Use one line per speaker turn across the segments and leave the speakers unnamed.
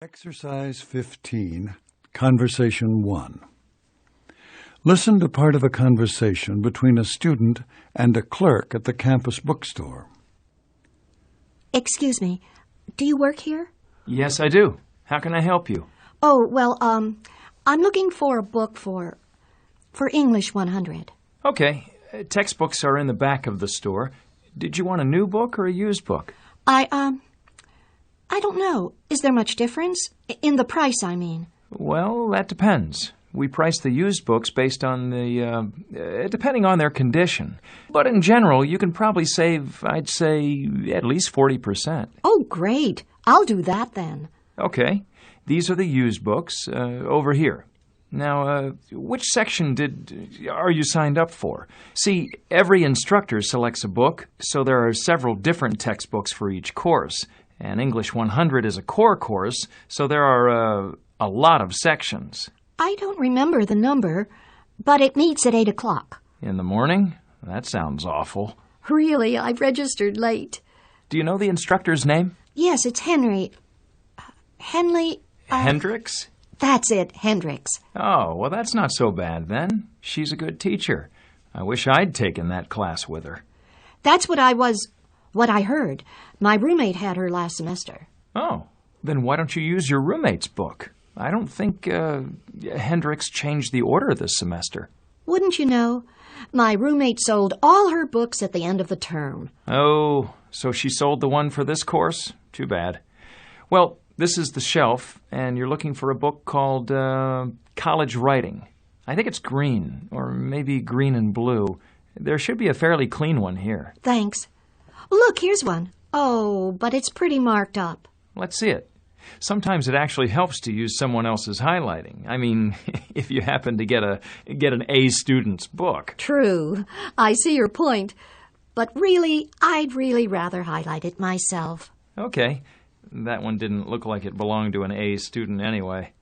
Exercise 15, Conversation 1. Listen to part of a conversation between a student and a clerk at the campus bookstore.
Excuse me, do you work here?
Yes, I do. How can I help you?
Oh, well, I'm looking for a book for English 100.
Okay. Textbooks are in the back of the store. Did you want a new book or a used book?
I don't know. Is there much difference? In the price, I mean.
Well, that depends. We price the used books based on depending on their condition. But in general, you can probably save, I'd say, at least 40%.
Oh, great. I'll do that then.
Okay. These are the used books over here. Now, which section are you signed up for? See, every instructor selects a book, so there are several different textbooks for each course. And English 100 is a core course, so there are a lot of sections.
I don't remember the number, but it meets at 8 o'clock.
In the morning? That sounds awful.
Really, I've registered late.
Do you know the instructor's name?
Yes, it's Henry. Henley...
Hendricks?
That's it, Hendricks.
Oh, well, that's not so bad then. She's a good teacher. I wish I'd taken that class with her.
That's what I heard. My roommate had her last semester.
Oh, then why don't you use your roommate's book? I don't think Hendricks changed the order this semester.
Wouldn't you know? My roommate sold all her books at the end of the term.
Oh, so she sold the one for this course? Too bad. Well, this is the shelf, and you're looking for a book called College Writing. I think it's green, or maybe green and blue. There should be a fairly clean one here.
Thanks. Look, here's one. Oh, but it's pretty marked up.
Let's see it. Sometimes it actually helps to use someone else's highlighting. I mean, if you happen to get an A student's book.
True. I see your point. But really, I'd really rather highlight it myself.
Okay. That one didn't look like it belonged to an A student anyway.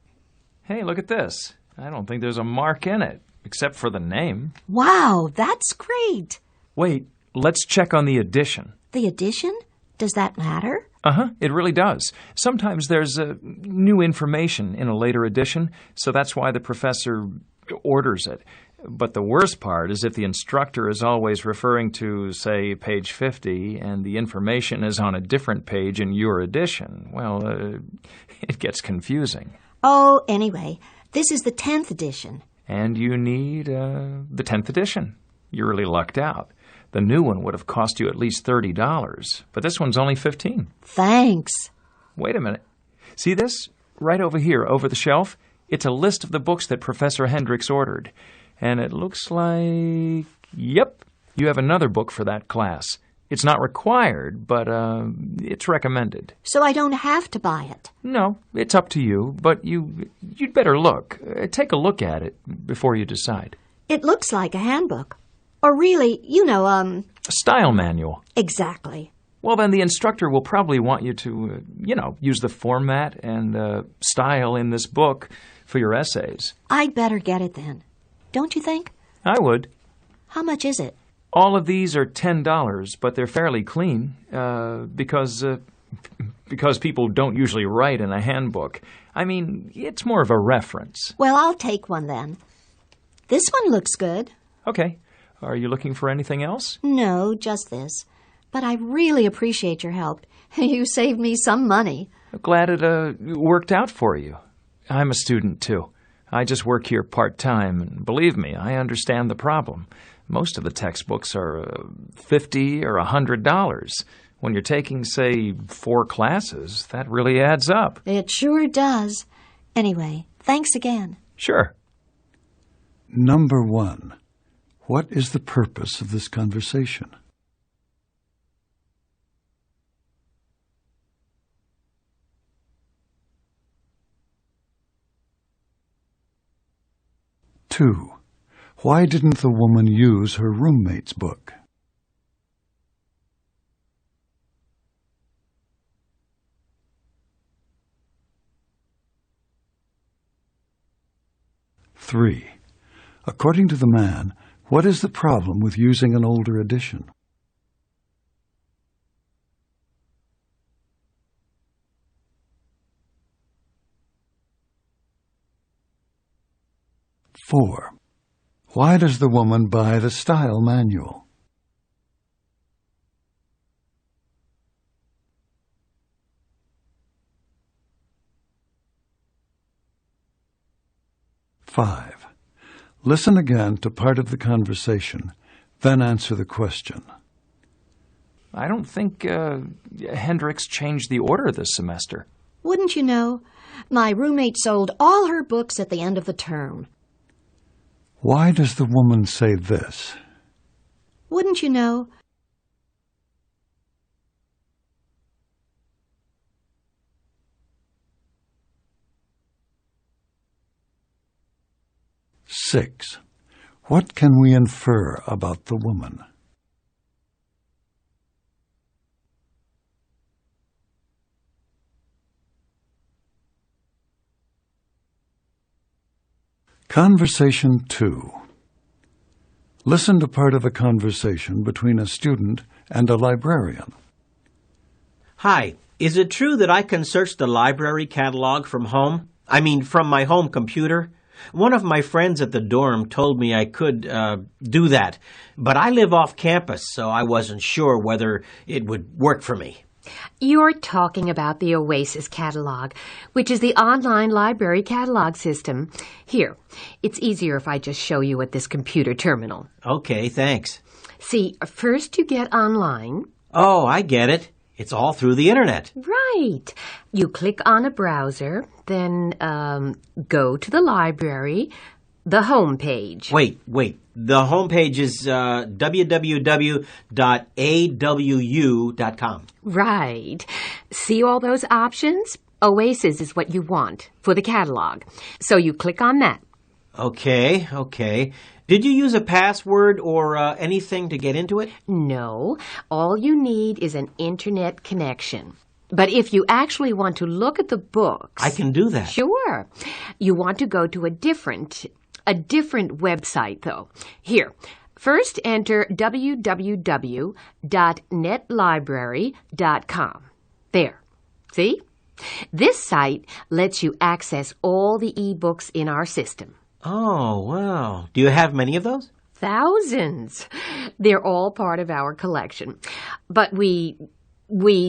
Hey, look at this. I don't think there's a mark in it, except for the name.
Wow, that's great.
Wait, let's check on the edition.
The edition? Does that matter?
Uh-huh, it really does. Sometimes there's new information in a later edition, so that's why the professor orders it. But the worst part is if the instructor is always referring to, say, page 50, and the information is on a different page in your edition. Well, it gets confusing.
Oh, anyway, this is the 10th edition.
And you need the 10th edition. You're really lucked out. The new one would have cost you at least $30, but this one's only $15.
Thanks.
Wait a minute. See this? Right over here, over the shelf? It's a list of the books that Professor Hendricks ordered. And it looks like, yep, you have another book for that class. It's not required, but it's recommended.
So I don't have to buy it?
No, it's up to you, but you'd better look. Take a look at it before you decide.
It looks like a handbook. Or really, a
style manual.
Exactly.
Well, then the instructor will probably want you to, use the format and style in this book for your essays.
I'd better get it then. Don't you think?
I would.
How much is it?
All of these are $10, but they're fairly clean because people don't usually write in a handbook. I mean, it's more of a reference.
Well, I'll take one then. This one looks good.
Okay. Are you looking for anything else?
No, just this. But I really appreciate your help. You saved me some money.
Glad it worked out for you. I'm a student, too. I just work here part-time, and believe me, I understand the problem. Most of the textbooks are $50 or $100. When you're taking, say, 4 classes, that really adds up.
It sure does. Anyway, thanks again.
Sure.
Number 1. What is the purpose of this conversation? Two. Why didn't the woman use her roommate's book? 3. According to the man, what is the problem with using an older edition? 4. Why does the woman buy the style manual? 5. Listen again to part of the conversation, then answer the question.
I don't think Hendrix changed the order this semester.
Wouldn't you know? My roommate sold all her books at the end of the term.
Why does the woman say this?
Wouldn't you know?
Six. What can we infer about the woman? Conversation 2. Listen to part of a conversation between a student and a librarian.
Hi, is it true that I can search the library catalog from home? From my home computer? One of my friends at the dorm told me I could do that, but I live off campus, so I wasn't sure whether it would work for me.
You're talking about the Oasis catalog, which is the online library catalog system. Here, it's easier if I just show you at this computer terminal.
Okay, thanks.
See, first you get online.
Oh, I get it. It's all through the internet.
Right. You click on a browser, then go to the library, the home page.
Wait. The home page is www.awu.com.
Right. See all those options? Oasis is what you want for the catalog. So you click on that.
Okay. Did you use a password or anything to get into it?
No. All you need is an internet connection. But if you actually want to look at the books...
I can do that.
Sure. You want to go to a different website, though. Here, first enter www.netlibrary.com. There. See? This site lets you access all the e-books in our system.
Oh, wow. Do you have many of those?
Thousands. They're all part of our collection. But we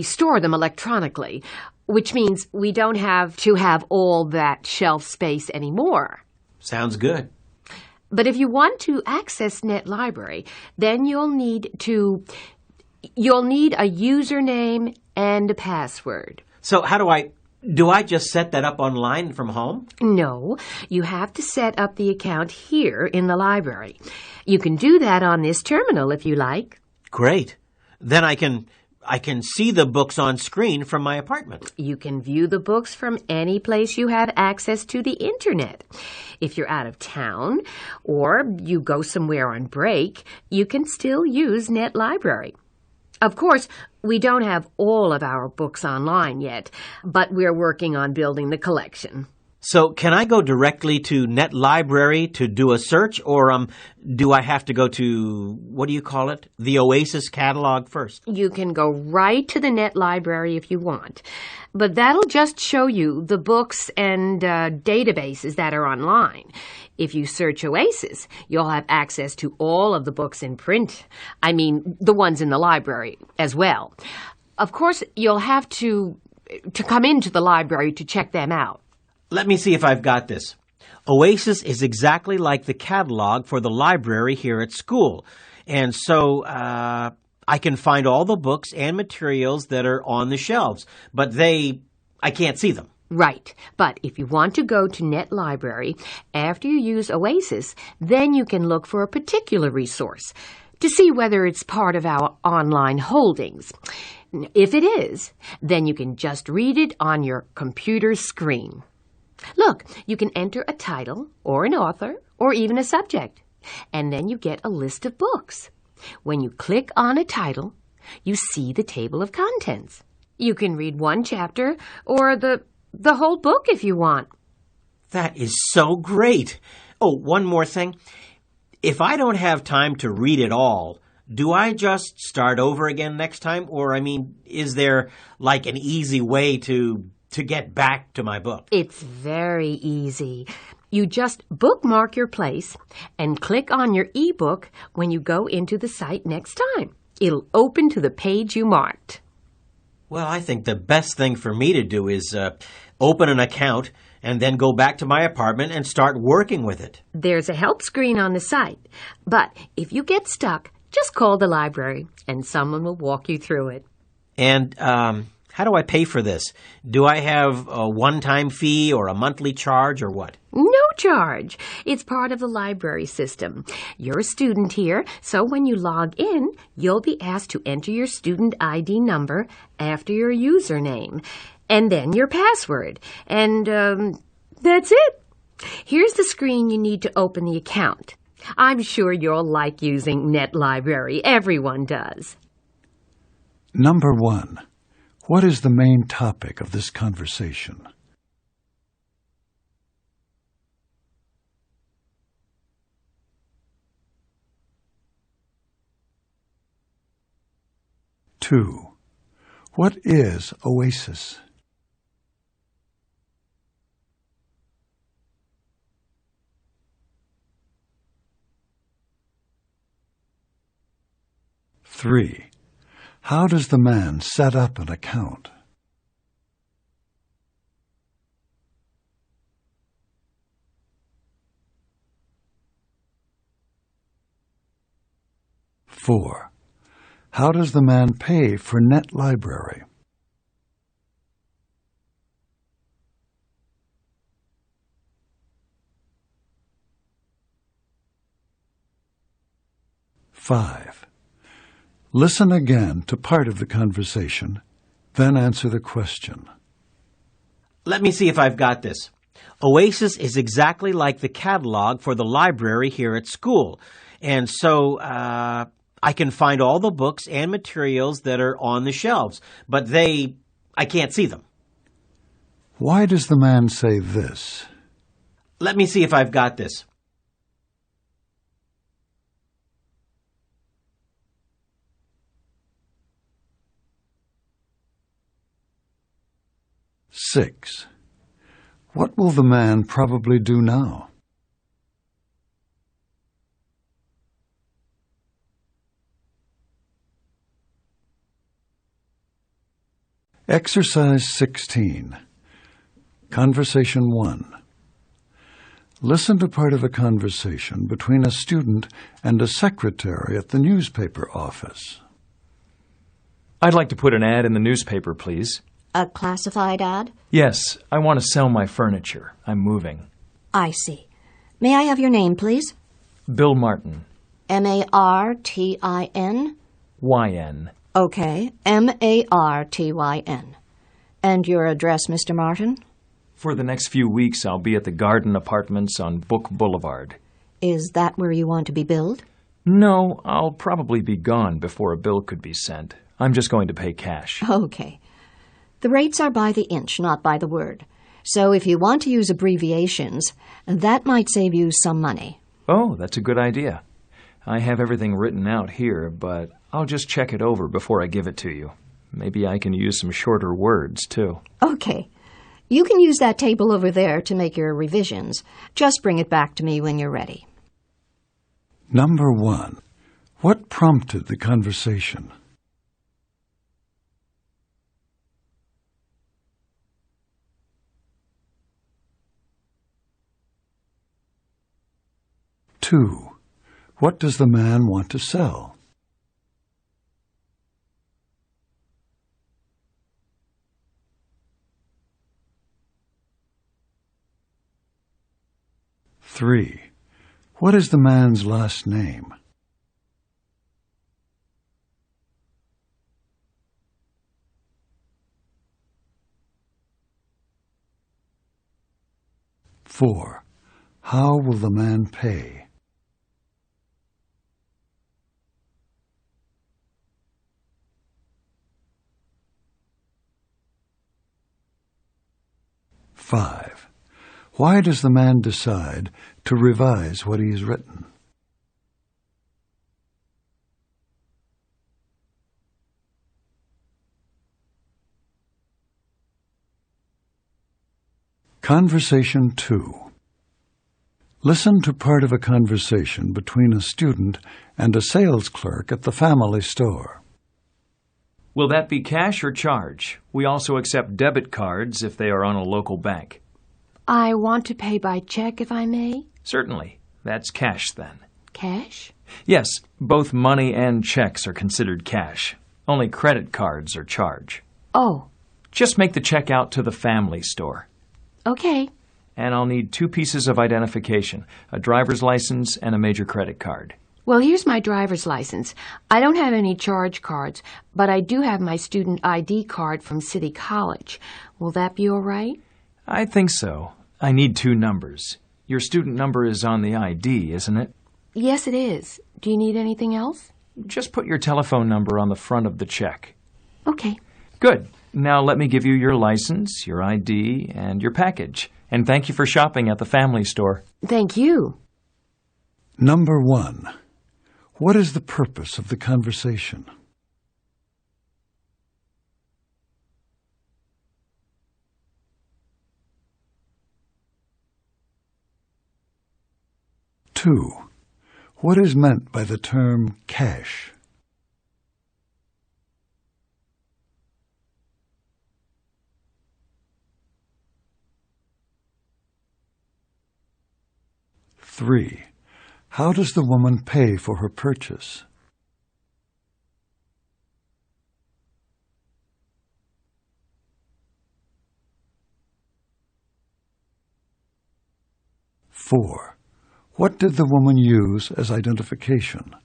store them electronically, which means we don't have to have all that shelf space anymore.
Sounds good.
But if you want to access NetLibrary, then you'll need a username and a password.
So how do I just set that up online from home?
No, you have to set up the account here in the library. You can do that on this terminal if you like.
Great. Then I can see the books on screen from my apartment.
You can view the books from any place you have access to the internet. If you're out of town or you go somewhere on break, you can still use NetLibrary. Of course, we don't have all of our books online yet, but we're working on building the collection.
So can I go directly to NetLibrary to do a search, or do I have to go to, what do you call it, the Oasis catalog first?
You can go right to the NetLibrary if you want, but that'll just show you the books and databases that are online. If you search Oasis, you'll have access to all of the books in print. The ones in the library as well. Of course, you'll have to come into the library to check them out.
Let me see if I've got this. Oasis is exactly like the catalog for the library here at school. And so I can find all the books and materials that are on the shelves, but I can't see them.
Right. But if you want to go to NetLibrary after you use Oasis, then you can look for a particular resource to see whether it's part of our online holdings. If it is, then you can just read it on your computer screen. Look, you can enter a title or an author or even a subject, and then you get a list of books. When you click on a title, you see the table of contents. You can read one chapter or the whole book if you want.
That is so great. Oh, one more thing. If I don't have time to read it all, do I just start over again next time? Or, is there like an easy way to get back to my book?
It's very easy. You just bookmark your place and click on your ebook when you go into the site next time. It'll open to the page you marked.
Well, I think the best thing for me to do is open an account and then go back to my apartment and start working with it.
There's a help screen on the site, but if you get stuck, just call the library and someone will walk you through it.
And how do I pay for this? Do I have a one-time fee or a monthly charge or what?
No charge. It's part of the library system. You're a student here, so when you log in, you'll be asked to enter your student ID number after your username, and then your password. And that's it. Here's the screen you need to open the account. I'm sure you'll like using NetLibrary. Everyone does.
Number 1. What is the main topic of this conversation? Two. What is Oasis? Three. How does the man set up an account? Four. How does the man pay for NetLibrary? Five. Listen again to part of the conversation, then answer the question.
Let me see if I've got this. Oasis is exactly like the catalog for the library here at school. And so I can find all the books and materials that are on the shelves, but I can't see them.
Why does the man say this?
Let me see if I've got this.
Six. What will the man probably do now? Exercise 16. Conversation 1. Listen to part of a conversation between a student and a secretary at the newspaper office.
I'd like to put an ad in the newspaper, please.
A classified ad?
Yes, I want to sell my furniture. I'm moving.
I see. May I have your name, please?
Bill Martin.
Martin?
YN.
Okay, Martyn. And your address, Mr. Martin?
For the next few weeks, I'll be at the Garden Apartments on Book Boulevard.
Is that where you want to be billed?
No, I'll probably be gone before a bill could be sent. I'm just going to pay cash.
Okay. The rates are by the inch, not by the word. So if you want to use abbreviations, that might save you some money.
Oh, that's a good idea. I have everything written out here, but I'll just check it over before I give it to you. Maybe I can use some shorter words, too.
Okay. You can use that table over there to make your revisions. Just bring it back to me when you're ready.
Number 1. What prompted the conversation? Two. What does the man want to sell? Three. What is the man's last name? Four. How will the man pay? Five. Why does the man decide to revise what he has written? Conversation 2. Listen to part of a conversation between a student and a sales clerk at the family store.
Will that be cash or charge? We also accept debit cards if they are on a local bank.
I want to pay by check, if I may.
Certainly. That's cash then.
Cash?
Yes, both money and checks are considered cash. Only credit cards are charge.
Oh,
Just make the check out to the family store.
okay.
And I'll need 2 pieces of identification, a driver's license and a major credit card.
Well, here's my driver's license. I don't have any charge cards, but I do have my student ID card from City College. Will that be all right?
I think so. I need 2 numbers. Your student number is on the ID, isn't it?
Yes, it is. Do you need anything else?
Just put your telephone number on the front of the check.
Okay.
Good. Now let me give you your license, your ID, and your package. And thank you for shopping at the family store.
Thank you.
Number 1. What is the purpose of the conversation? Two. What is meant by the term cash? Three. How does the woman pay for her purchase? Four. What did the woman use as identification?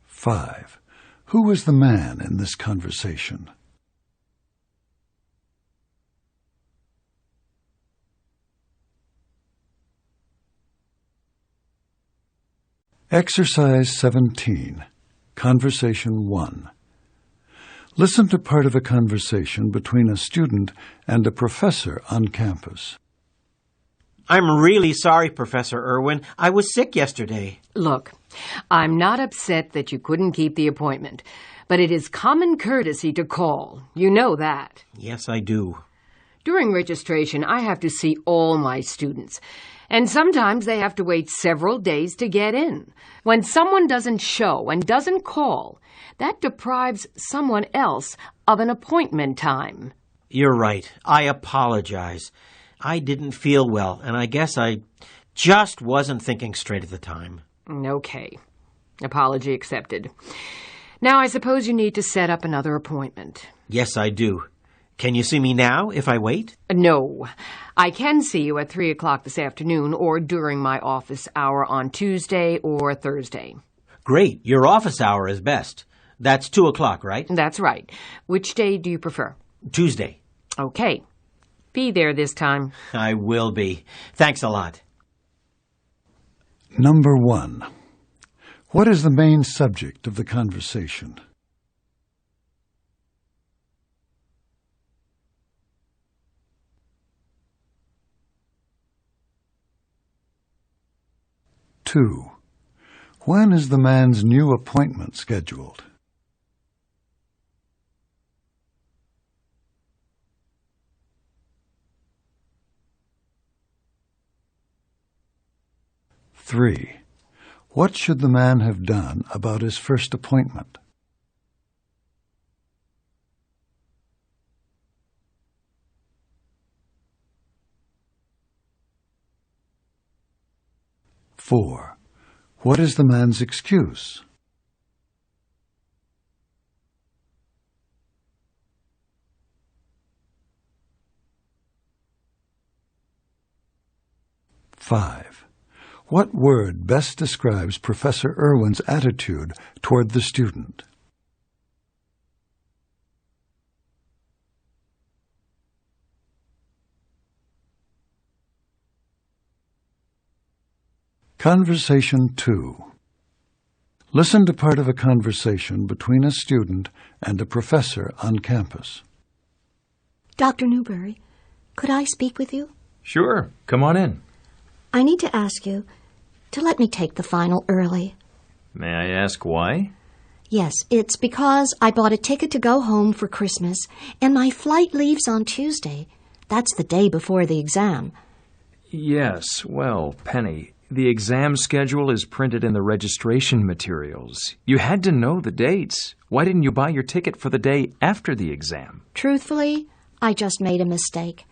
Five. Who was the man in this conversation? Exercise 17. Conversation 1. Listen to part of a conversation between a student and a professor on campus.
I'm really sorry, Professor Irwin. I was sick yesterday.
Look, I'm not upset that you couldn't keep the appointment, but it is common courtesy to call. You know that.
Yes, I do.
During registration, I have to see all my students, and sometimes they have to wait several days to get in. When someone doesn't show and doesn't call, that deprives someone else of an appointment time.
You're right. I apologize. I didn't feel well, and I guess I just wasn't thinking straight at the time.
Okay. Apology accepted. Now I suppose you need to set up another appointment.
Yes, I do. Can you see me now if I wait?
No. I can see you at 3 o'clock this afternoon or during my office hour on Tuesday or Thursday.
Great. Your office hour is best. That's 2 o'clock, right?
That's right. Which day do you prefer?
Tuesday.
Okay. Be there this time.
I will be. Thanks a lot.
Number 1. What is the main subject of the conversation? Two. When is the man's new appointment scheduled? Three. What should the man have done about his first appointment? Four. What is the man's excuse? Five. What word best describes Professor Irwin's attitude toward the student? Conversation 2. Listen to part of a conversation between a student and a professor on campus.
Dr. Newberry, could I speak with you?
Sure. Come on in.
I need to ask you to let me take the final early.
May I ask why?
Yes, it's because I bought a ticket to go home for Christmas, and my flight leaves on Tuesday. That's the day before the exam.
Yes, well, Penny, the exam schedule is printed in the registration materials. You had to know the dates. Why didn't you buy your ticket for the day after the exam?
Truthfully, I just made a mistake.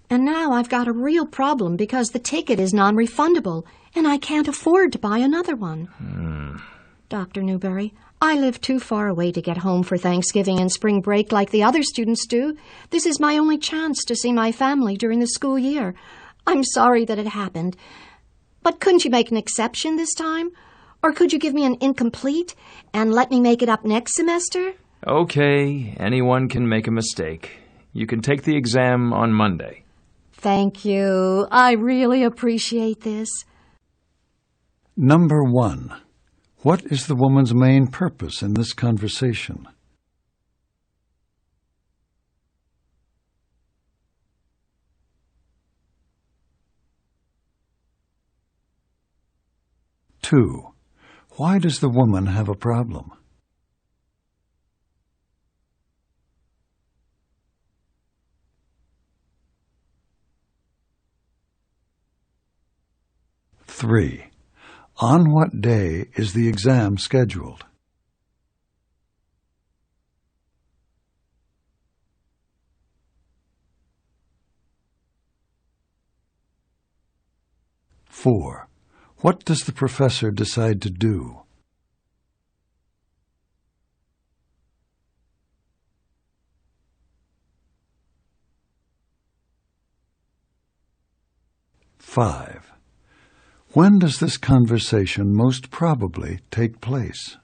And now I've got a real problem because the ticket is non-refundable, and I can't afford to buy another one. Dr. Newberry, I live too far away to get home for Thanksgiving and spring break like the other students do. This is my only chance to see my family during the school year. I'm sorry that it happened. But couldn't you make an exception this time? Or could you give me an incomplete and let me make it up next semester?
Okay, anyone can make a mistake. You can take the exam on Monday.
Thank you. I really appreciate this.
Number 1. What is the woman's main purpose in this conversation? Two. Why does the woman have a problem? 3. On what day is the exam scheduled? 4. What does the professor decide to do? 5. When does this conversation most probably take place?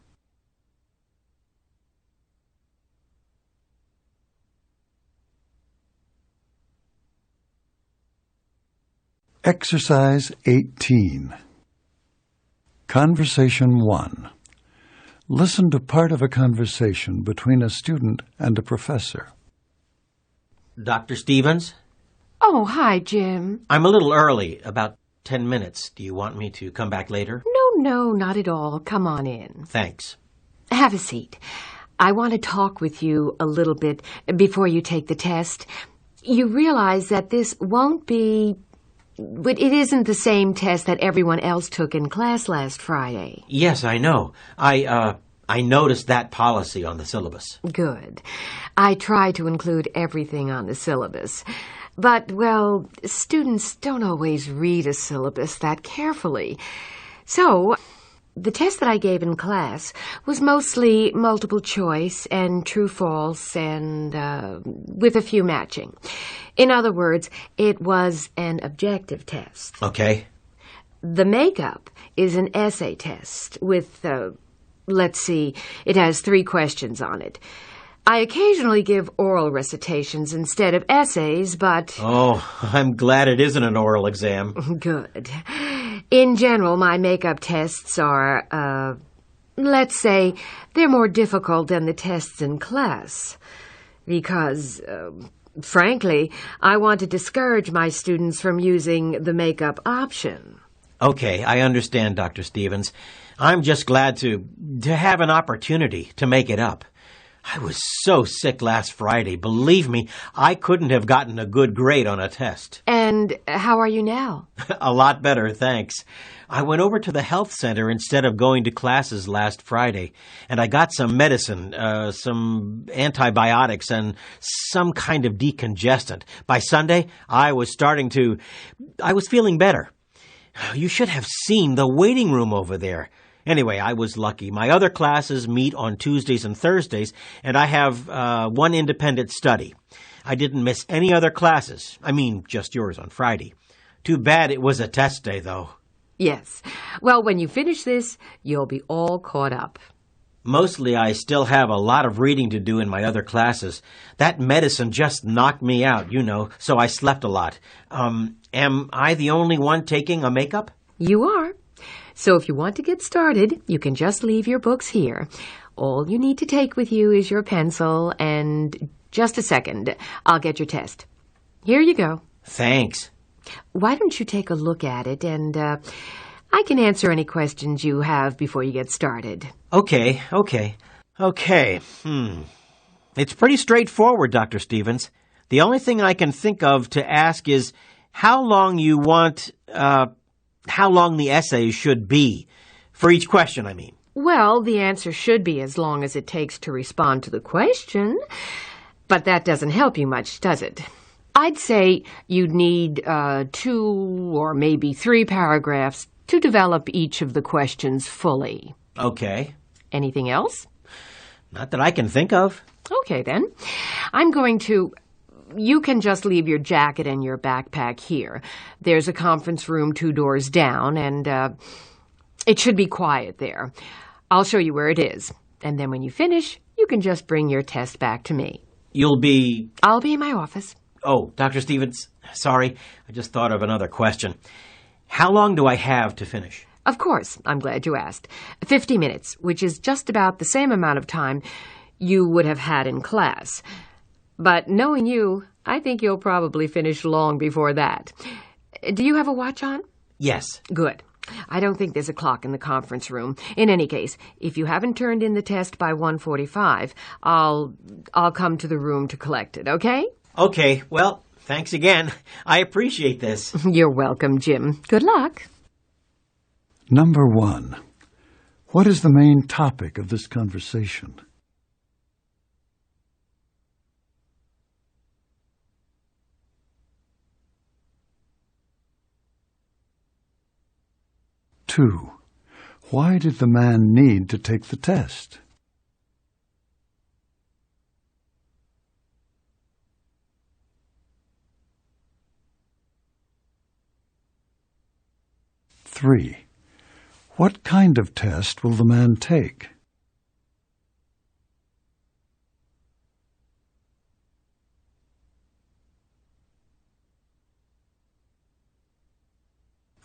Exercise 18. Conversation 1. Listen to part of a conversation between a student and a professor.
Dr. Stevens?
Oh, hi, Jim.
I'm a little early, about 10 minutes. Do you want me to come back later?
No, not at all. Come on in.
Thanks.
Have a seat. I want to talk with you a little bit before you take the test. You realize that this won't be... But it isn't the same test that everyone else took in class last Friday.
Yes, I know. I noticed that policy on the syllabus.
Good. I try to include everything on the syllabus. But, well, students don't always read a syllabus that carefully. So, the test that I gave in class was mostly multiple choice and true-false and with a few matching. In other words, it was an objective test.
Okay.
The makeup is an essay test with, let's see, it has 3 questions on it. I occasionally give oral recitations instead of essays, but...
Oh, I'm glad it isn't an oral exam.
Good. In general, my makeup tests are, let's say, they're more difficult than the tests in class. Because, frankly, I want to discourage my students from using the makeup option.
Okay, I understand, Dr. Stevens. I'm just glad to have an opportunity to make it up. I was so sick last Friday. Believe me, I couldn't have gotten a good grade on a test.
And how are you now?
A lot better, thanks. I went over to the health center instead of going to classes last Friday, and I got some medicine, some antibiotics, and some kind of decongestant. By Sunday, I was feeling better. You should have seen the waiting room over there. Anyway, I was lucky. My other classes meet on Tuesdays and Thursdays, and I have one independent study. I didn't miss any other classes. I mean, just yours on Friday. Too bad it was a test day, though.
Yes. Well, when you finish this, you'll be all caught up.
Mostly, I still have a lot of reading to do in my other classes. That medicine just knocked me out, so I slept a lot. Am I the only one taking a makeup?
You are. So if you want to get started, you can just leave your books here. All you need to take with you is your pencil and... Just a second. I'll get your test. Here you go.
Thanks.
Why don't you take a look at it and I can answer any questions you have before you get started.
Okay. It's pretty straightforward, Dr. Stevens. The only thing I can think of to ask is how long the essay should be. For each question, I mean.
Well, the answer should be as long as it takes to respond to the question. But that doesn't help you much, does it? I'd say you'd need 2 or maybe 3 paragraphs to develop each of the questions fully.
Okay.
Anything else?
Not that I can think of.
Okay, then. You can just leave your jacket and your backpack here. There's a conference room 2 doors down, and it should be quiet there. I'll show you where it is. And then when you finish, you can just bring your test back to me.
You'll be...
I'll be in my office.
Oh, Dr. Stevens, sorry. I just thought of another question. How long do I have to finish?
Of course. I'm glad you asked. 50 minutes, which is just about the same amount of time you would have had in class. But knowing you, I think you'll probably finish long before that. Do you have a watch on?
Yes.
Good. I don't think there's a clock in the conference room. In any case, if you haven't turned in the test by 1:45, I'll come to the room to collect it, okay?
Okay, well, thanks again. I appreciate this.
You're welcome, Jim. Good luck.
Number 1. What is the main topic of this conversation? Two. Why did the man need to take the test? 3. What kind of test will the man take?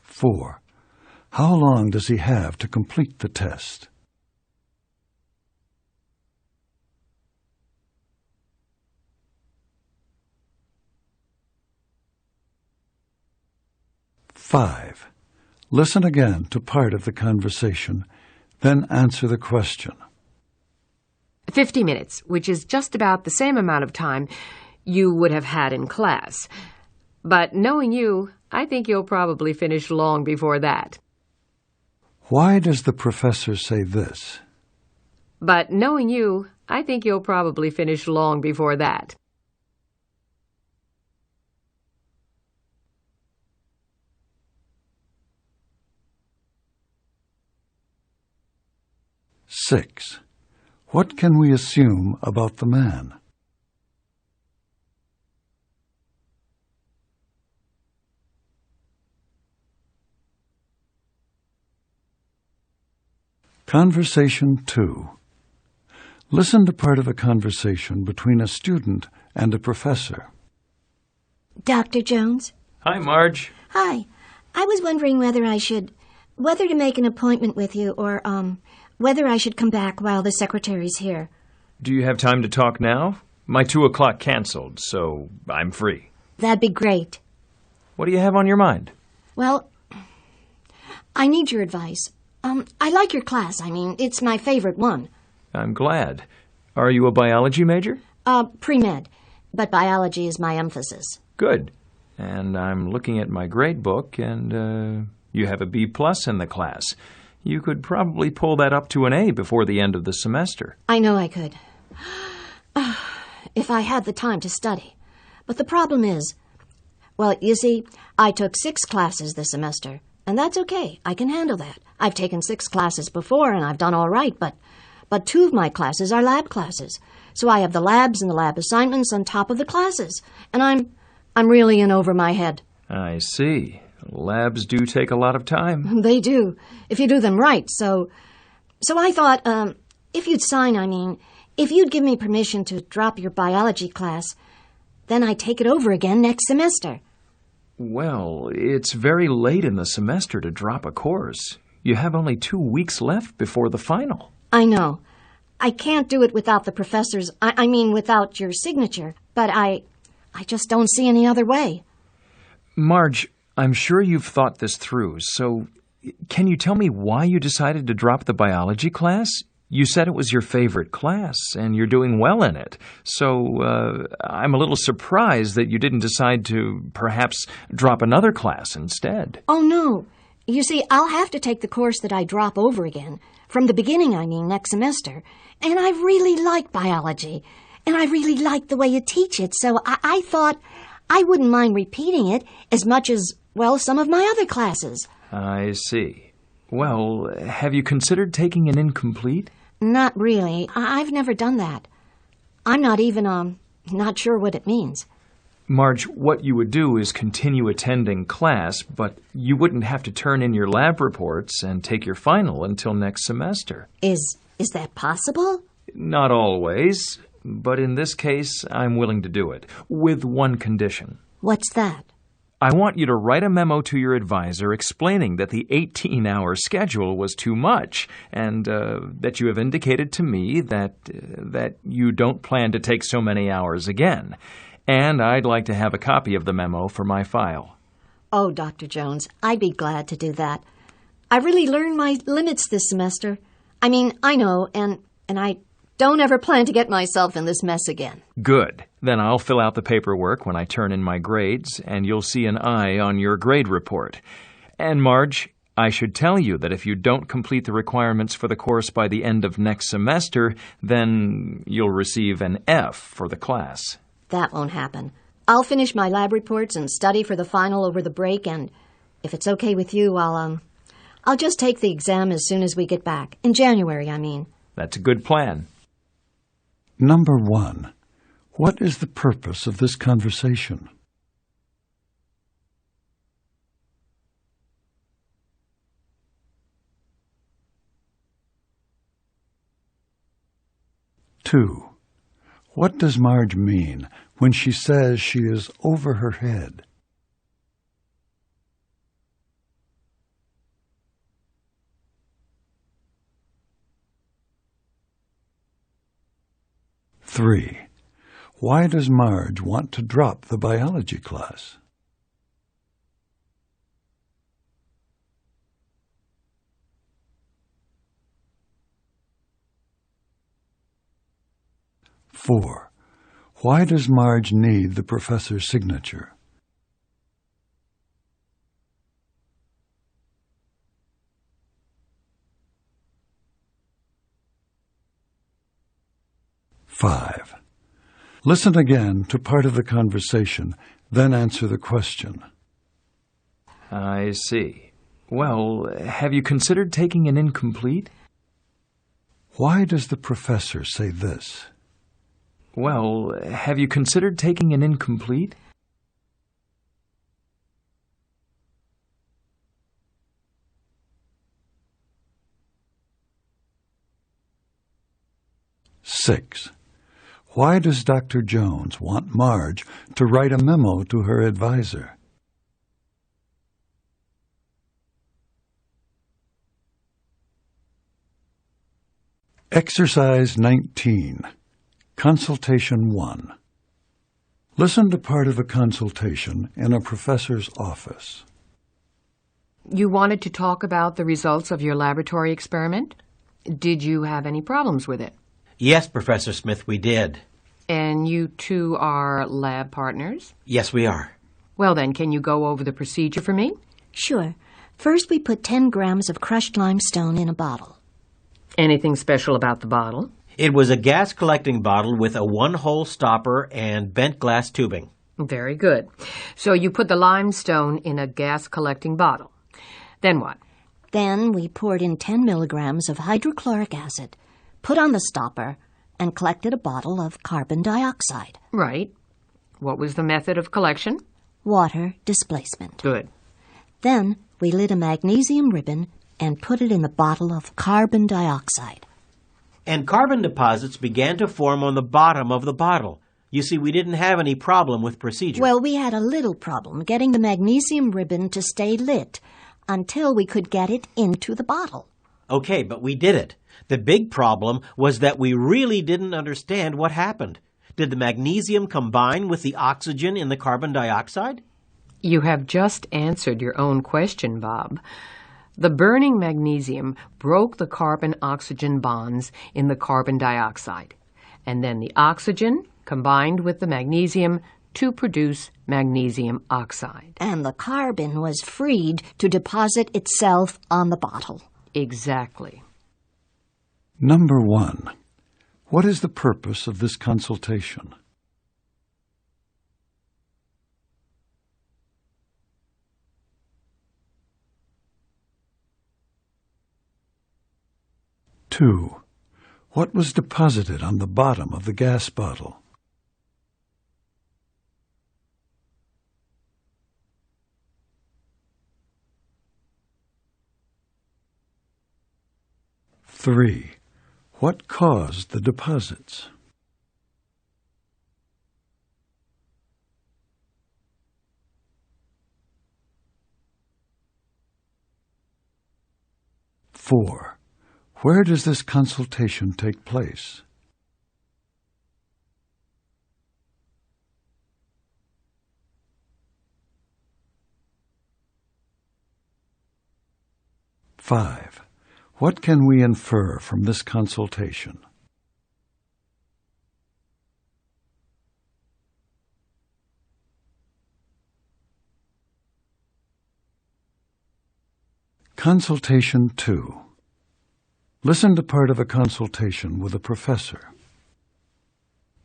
4. How long does he have to complete the test? 5. Listen again to part of the conversation, then answer the question.
50 minutes, which is just about the same amount of time you would have had in class. But knowing you, I think you'll probably finish long before that.
Why does the professor say this?
But knowing you, I think you'll probably finish long before that.
6. What can we assume about the man? 2. Listen to part of a conversation between a student and a professor.
Dr. Jones?
Hi, Marge.
Hi. I was wondering whether to make an appointment with you or, whether I should come back while the secretary's here.
Do you have time to talk now? My 2 o'clock canceled, so I'm free.
That'd be great.
What do you have on your mind?
Well, I need your advice. I like your class. It's my favorite one.
I'm glad. Are you a biology major?
Pre-med, but biology is my emphasis.
Good. And I'm looking at my grade book, and you have a B+ in the class. You could probably pull that up to an A before the end of the semester.
I know I could. If I had the time to study. But the problem is, well, you see, I took 6 classes this semester, and that's okay. I can handle that. I've taken 6 classes before, and I've done all right, but 2 of my classes are lab classes. So I have the labs and the lab assignments on top of the classes, and I'm really in over my head.
I see. Labs do take a lot of time.
They do, if you do them right. So I thought, if you'd give me permission to drop your biology class, then I'd take it over again next semester.
Well, it's very late in the semester to drop a course. You have only 2 weeks left before the final.
I know. I can't do it without the professor's, without your signature, but I just don't see any other way.
Marge, I'm sure you've thought this through, so Can you tell me why you decided to drop the biology class? You said it was your favorite class, and you're doing well in it. So I'm a little surprised that you didn't decide to perhaps drop another class instead.
Oh, no. You see, I'll have to take the course that I drop over again. From the beginning, I mean, next semester. And I really like biology. And I really like the way you teach it, so I thought I wouldn't mind repeating it as much as, well, some of my other classes.
I see. Well, have you considered taking an incomplete?
Not really. I've never done that. I'm not even, not sure what it means.
Marge, what you would do is continue attending class, but you wouldn't have to turn in your lab reports and take your final until next semester.
Is that possible?
Not always, but in this case, I'm willing to do it, with one condition.
What's that?
I want you to write a memo to your advisor explaining that the 18-hour schedule was too much and that you have indicated to me that you don't plan to take so many hours again. And I'd like to have a copy of the memo for my file.
Oh, Dr. Jones, I'd be glad to do that. I really learned my limits this semester. I mean, I know, and I don't ever plan to get myself in this mess again.
Good. Then I'll fill out the paperwork when I turn in my grades, and you'll see an I on your grade report. And Marge, I should tell you that if you don't complete the requirements for the course by the end of next semester, then you'll receive an F for the class.
That won't happen. I'll finish my lab reports and study for the final over the break, and if it's okay with you, I'll just take the exam as soon as we get back. In January, I mean.
That's a good plan.
Number 1. What is the purpose of this conversation? Two. What does Marge mean when she says she is over her head? Three. Why does Marge want to drop the biology class? Four. Why does Marge need the professor's signature? Five. Listen again to part of the conversation, then answer the question.
I see. Well, have you considered taking an incomplete?
Why does the professor say this?
Well, have you considered taking an incomplete?
Six. Why does Dr. Jones want Marge to write a memo to her advisor? Exercise 19. Consultation 1. Listen to part of a consultation in a professor's office.
You wanted to talk about the results of your laboratory experiment? Did you have any problems with it?
Yes, Professor Smith, we did.
And you two are lab partners?
Yes, we are.
Well then, can you go over the procedure for me?
Sure. First, we put 10 grams of crushed limestone in a bottle.
Anything special about the bottle?
It was a gas-collecting bottle with a one-hole stopper and bent glass tubing.
Very good. So you put the limestone in a gas-collecting bottle. Then what?
Then we poured in 10 milligrams of hydrochloric acid, put on the stopper, and collected a bottle of carbon dioxide.
Right. What was the method of collection?
Water displacement.
Good.
Then we lit a magnesium ribbon and put it in the bottle of carbon dioxide.
And carbon deposits began to form on the bottom of the bottle. You see, we didn't have any problem with procedure.
Well, we had a little problem getting the magnesium ribbon to stay lit until we could get it into the bottle.
Okay, but we did it. The big problem was that we really didn't understand what happened. Did the magnesium combine with the oxygen in the carbon dioxide?
You have just answered your own question, Bob. The burning magnesium broke the carbon-oxygen bonds in the carbon dioxide, and then the oxygen combined with the magnesium to produce magnesium oxide.
And the carbon was freed to deposit itself on the bottle.
Exactly.
Number 1. What is the purpose of this consultation? Two. What was deposited on the bottom of the gas bottle? Three. What caused the deposits? Four. Where does this consultation take place? Five. What can we infer from this consultation? Consultation 2. Listen to part of a consultation with a professor.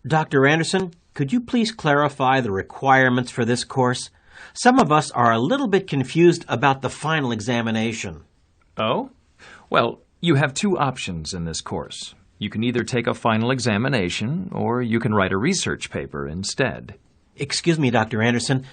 Dr. Anderson, could you please clarify the requirements for this course? Some of us are a little bit confused about the final examination.
Oh? Well, you have two options in this course. You can either take a final examination, or you can write a research paper instead.
Excuse me, Dr. Anderson.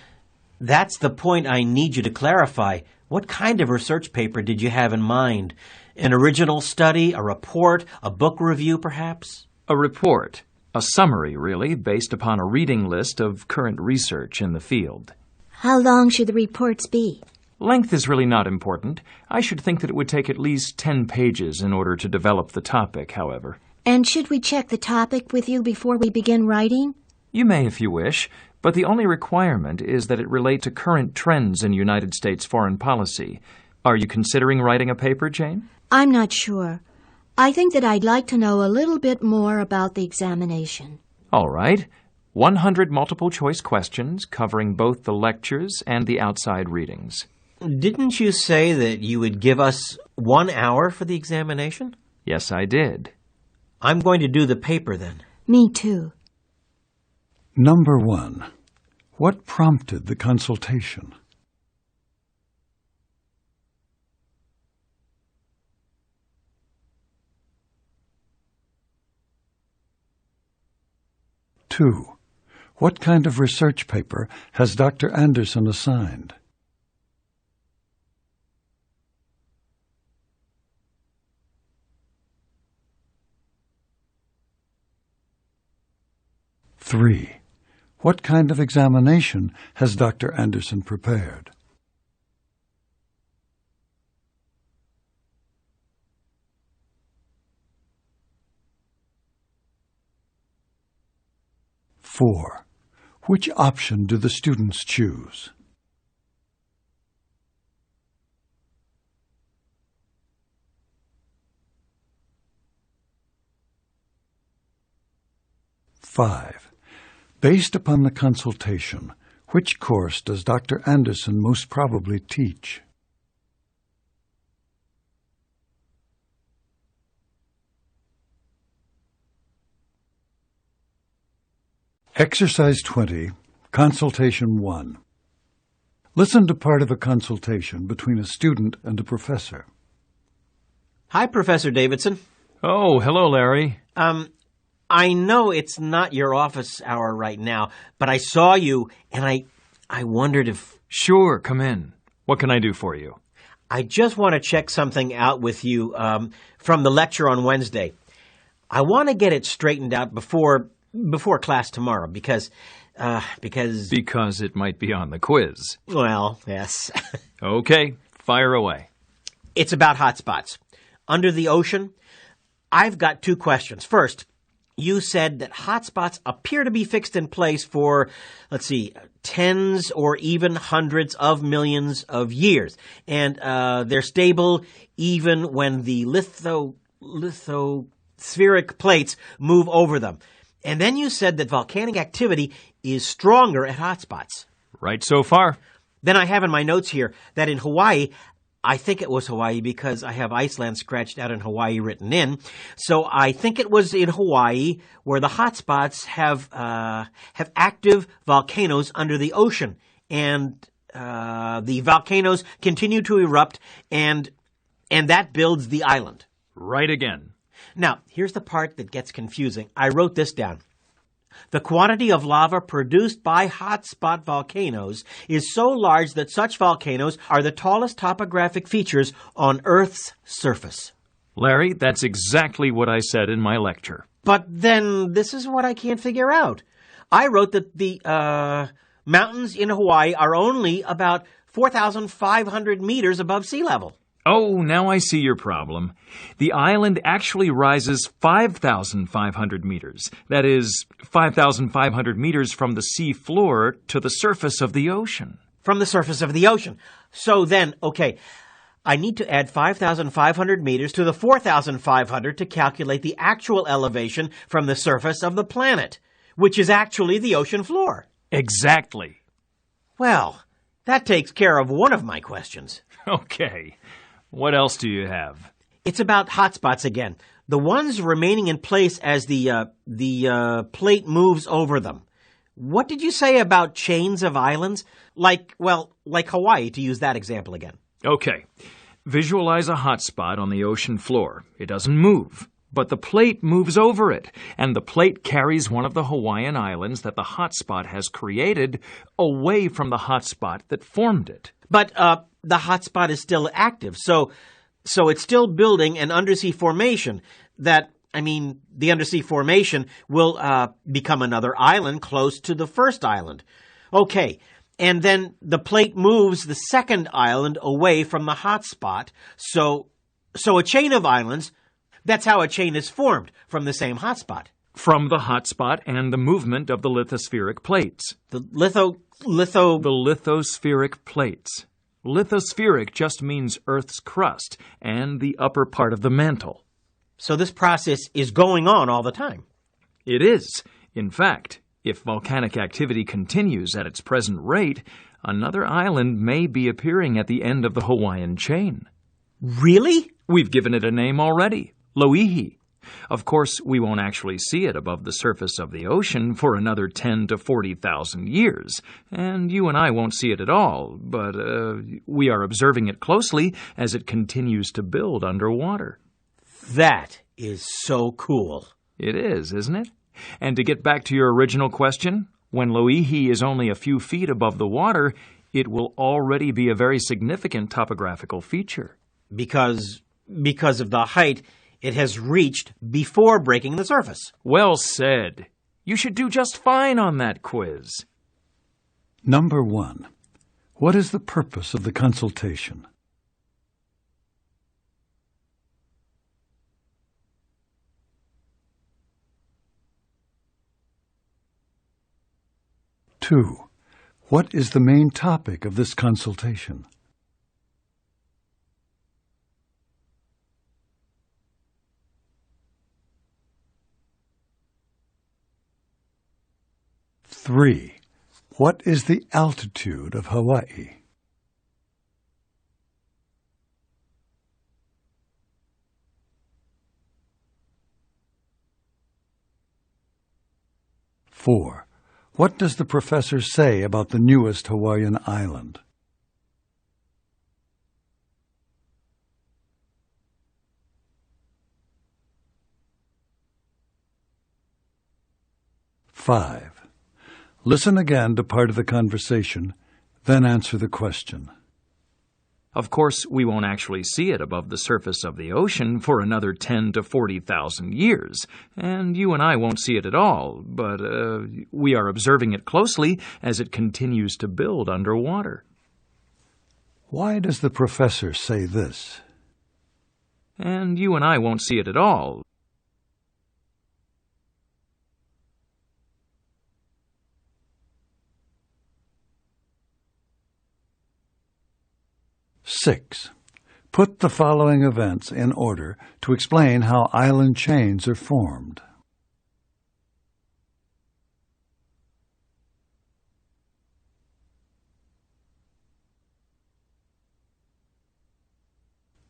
That's the point I need you to clarify. What kind of research paper did you have in mind? An original study, a report, a book review, perhaps?
A report. A summary, really, based upon a reading list of current research in the field.
How long should the reports be?
Length is really not important. I should think that it would take at least 10 pages in order to develop the topic, however.
And should we check the topic with you before we begin writing?
You may if you wish, but the only requirement is that it relate to current trends in United States foreign policy. Are you considering writing a paper, Jane?
I'm not sure. I think that I'd like to know a little bit more about the examination.
All right. 100 multiple-choice questions covering both the lectures and the outside readings.
Didn't you say that you would give us 1 hour for the examination?
Yes, I did.
I'm going to do the paper then.
Me too.
Number 1. What prompted the consultation? Two. What kind of research paper has Dr. Anderson assigned? Three. What kind of examination has Dr. Anderson prepared? Four. Which option do the students choose? Five. Based upon the consultation, which course does Dr. Anderson most probably teach? Exercise 20, Consultation 1. Listen to part of a consultation between a student and a professor.
Hi, Professor Davidson.
Oh, hello, Larry.
I know it's not your office hour right now, but I saw you, and I wondered if...
Sure, come in. What can I do for you?
I just want to check something out with you from the lecture on Wednesday. I want to get it straightened out before class tomorrow, because...
Because it might be on the quiz.
Well, yes.
Okay, fire away.
It's about hotspots. Under the ocean, I've got 2 questions. First, you said that hotspots appear to be fixed in place for, tens or even hundreds of millions of years. And they're stable even when the lithospheric plates move over them. And then you said that volcanic activity is stronger at hotspots.
Right so far.
Then I have in my notes here that in Hawaii, I think it was Hawaii because I have Iceland scratched out and Hawaii written in. So I think it was in Hawaii where the hotspots have active volcanoes under the ocean. And the volcanoes continue to erupt and that builds the island.
Right again.
Now, here's the part that gets confusing. I wrote this down. The quantity of lava produced by hotspot volcanoes is so large that such volcanoes are the tallest topographic features on Earth's surface.
Larry, that's exactly what I said in my lecture.
But then this is what I can't figure out. I wrote that the mountains in Hawaii are only about 4,500 meters above sea level.
Oh, now I see your problem. The island actually rises 5,500 meters. That is, 5,500 meters from the sea floor to the surface of the ocean.
From the surface of the ocean. So then, I need to add 5,500 meters to the 4,500 to calculate the actual elevation from the surface of the planet, which is actually the ocean floor.
Exactly.
Well, that takes care of one of my questions.
Okay. What else do you have?
It's about hotspots again. The ones remaining in place as the plate moves over them. What did you say about chains of islands? Like Hawaii, to use that example again.
Okay. Visualize a hotspot on the ocean floor. It doesn't move, but the plate moves over it, and the plate carries one of the Hawaiian islands that the hotspot has created away from the hotspot that formed it.
But the hotspot is still active, so it's still building an undersea formation the undersea formation will become another island close to the first island. Okay, and then the plate moves the second island away from the hotspot, so a chain of islands, that's how a chain is formed, from the same hotspot.
From the hotspot and the movement of the lithospheric plates.
The
lithospheric plates. Lithospheric just means Earth's crust and the upper part of the mantle.
So this process is going on all the time.
It is. In fact, if volcanic activity continues at its present rate, another island may be appearing at the end of the Hawaiian chain.
Really?
We've given it a name already, Loihi. Of course, we won't actually see it above the surface of the ocean for another 10 to 40,000 years, and you and I won't see it at all, but we are observing it closely as it continues to build underwater.
That is so cool.
It is, isn't it? And to get back to your original question, when Loihi is only a few feet above the water, it will already be a very significant topographical feature.
Because of the height it has reached before breaking the surface.
Well said. You should do just fine on that quiz.
Number 1. What is the purpose of the consultation? Two. What is the main topic of this consultation? 3. What is the altitude of Hawaii? 4. What does the professor say about the newest Hawaiian island? 5. Listen again to part of the conversation, then answer the question.
Of course, we won't actually see it above the surface of the ocean for another 10 to 40,000 years, and you and I won't see it at all, but we are observing it closely as it continues to build underwater.
Why does the professor say this?
And you and I won't see it at all.
6. Put the following events in order to explain how island chains are formed.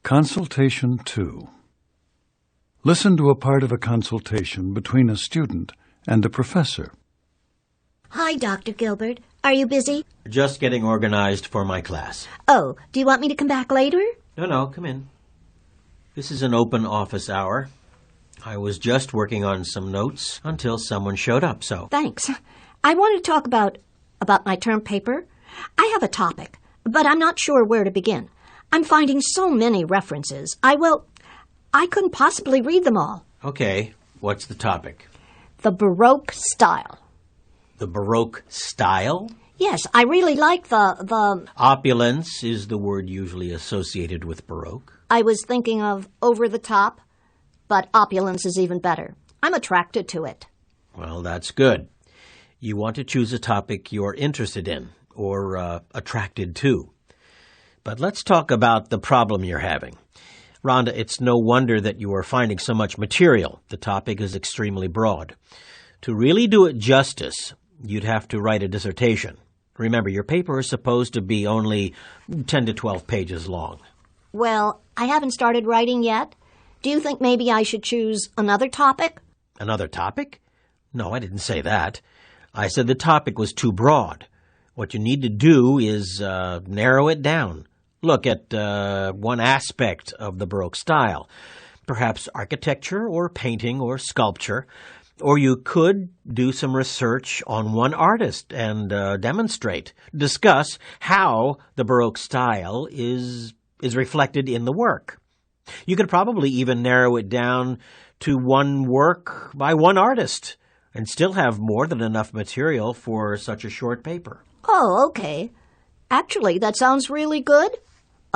Consultation 2. Listen to a part of a consultation between a student and a professor.
Hi, Dr. Gilbert. Are you busy?
Just getting organized for my class.
Oh, do you want me to come back later?
No, come in. This is an open office hour. I was just working on some notes until someone showed up, so...
Thanks. I want to talk about my term paper. I have a topic, but I'm not sure where to begin. I'm finding so many references. I couldn't possibly read them all.
Okay, what's the topic?
The Baroque style.
The Baroque style?
Yes, I really like the...
Opulence is the word usually associated with Baroque.
I was thinking of over the top, but opulence is even better. I'm attracted to it.
Well, that's good. You want to choose a topic you're interested in, or attracted to. But let's talk about the problem you're having. Rhonda, it's no wonder that you are finding so much material. The topic is extremely broad. To really do it justice, you'd have to write a dissertation. Remember, your paper is supposed to be only 10 to 12 pages long.
Well, I haven't started writing yet. Do you think maybe I should choose another topic?
Another topic? No, I didn't say that. I said the topic was too broad. What you need to do is narrow it down. Look at one aspect of the Baroque style, perhaps architecture or painting or sculpture. Or you could do some research on one artist and discuss how the Baroque style is reflected in the work. You could probably even narrow it down to one work by one artist and still have more than enough material for such a short paper.
Oh, okay. Actually, that sounds really good.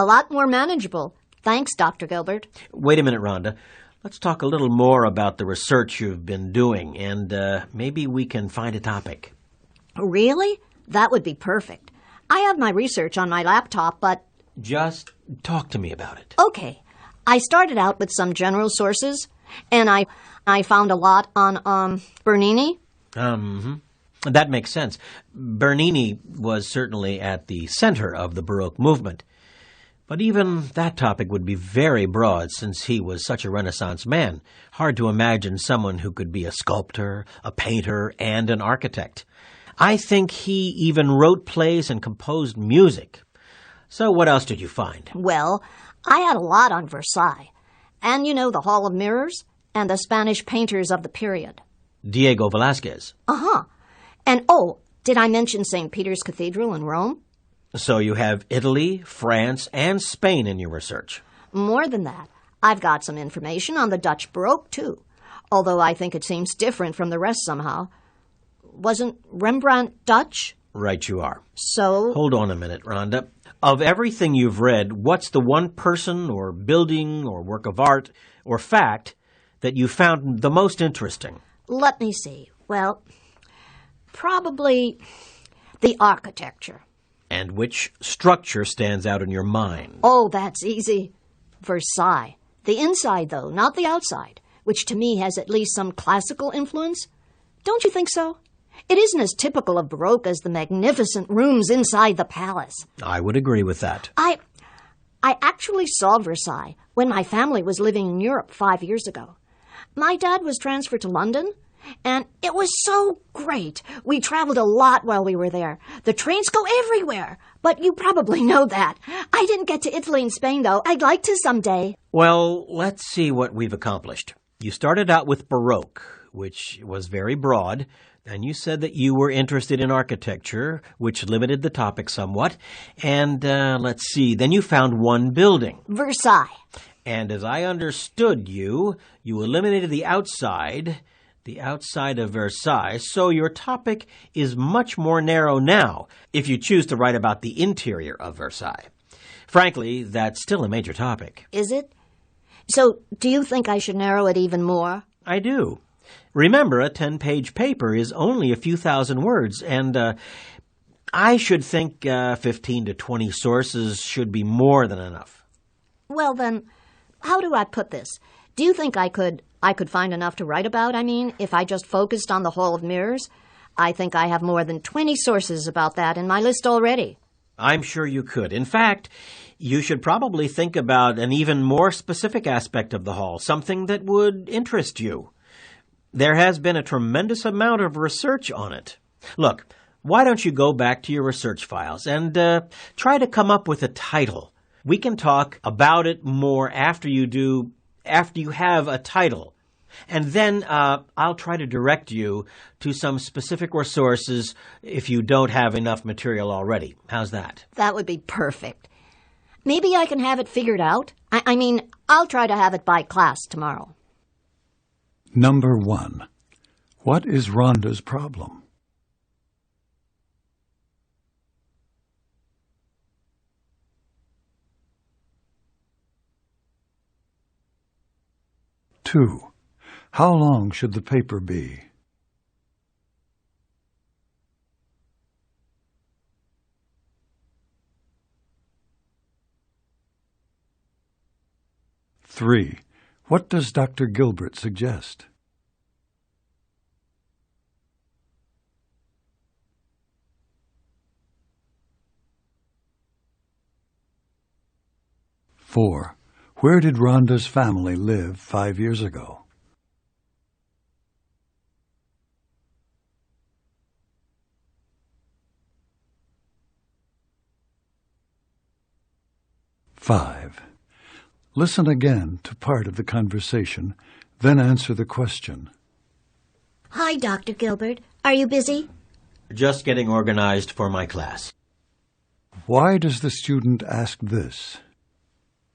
A lot more manageable. Thanks, Dr. Gilbert.
Wait a minute, Rhonda. Let's talk a little more about the research you've been doing, and maybe we can find a topic.
Really? That would be perfect. I have my research on my laptop, but...
Just talk to me about it.
Okay. I started out with some general sources, and I found a lot on Bernini.
That makes sense. Bernini was certainly at the center of the Baroque movement. But even that topic would be very broad since he was such a Renaissance man. Hard to imagine someone who could be a sculptor, a painter, and an architect. I think he even wrote plays and composed music. So what else did you find?
Well, I had a lot on Versailles. And the Hall of Mirrors and the Spanish painters of the period.
Diego Velázquez.
Uh-huh. And, did I mention St. Peter's Cathedral in Rome?
So you have Italy, France, and Spain in your research.
More than that. I've got some information on the Dutch Baroque, too. Although I think it seems different from the rest somehow. Wasn't Rembrandt Dutch?
Right you are.
So...
Hold on a minute, Rhonda. Of everything you've read, what's the one person or building or work of art or fact that you found the most interesting?
Let me see. Well, probably the architecture.
And which structure stands out in your mind?
Oh, that's easy. Versailles. The inside, though, not the outside, which to me has at least some classical influence. Don't you think so? It isn't as typical of Baroque as the magnificent rooms inside the palace.
I would agree with that.
I actually saw Versailles when my family was living in Europe 5 years ago. My dad was transferred to London, and it was so great. We traveled a lot while we were there. The trains go everywhere, but you probably know that. I didn't get to Italy and Spain, though. I'd like to someday.
Well, let's see what we've accomplished. You started out with Baroque, which was very broad, and you said that you were interested in architecture, which limited the topic somewhat. And let's see, then you found one building.
Versailles.
And as I understood you eliminated the outside of Versailles, so your topic is much more narrow now if you choose to write about the interior of Versailles. Frankly, that's still a major topic.
Is it? So, do you think I should narrow it even more?
I do. Remember, a 10-page paper is only a few thousand words, and I should think 15 to 20 sources should be more than enough.
Well, then, how do I put this? Do you think I could find enough to write about, if I just focused on the Hall of Mirrors? I think I have more than 20 sources about that in my list already.
I'm sure you could. In fact, you should probably think about an even more specific aspect of the hall, something that would interest you. There has been a tremendous amount of research on it. Look, why don't you go back to your research files and try to come up with a title? We can talk about it more after you have a title. And then I'll try to direct you to some specific resources if you don't have enough material already. How's that?
That would be perfect. Maybe I can have it figured out. I'll try to have it by class tomorrow.
Number 1. What is Rhonda's problem? Two. How long should the paper be? 3. What does Dr. Gilbert suggest? 4. Where did Rhonda's family live 5 years ago? 5. Listen again to part of the conversation, then answer the question.
Hi, Dr. Gilbert. Are you busy?
Just getting organized for my class.
Why does the student ask this?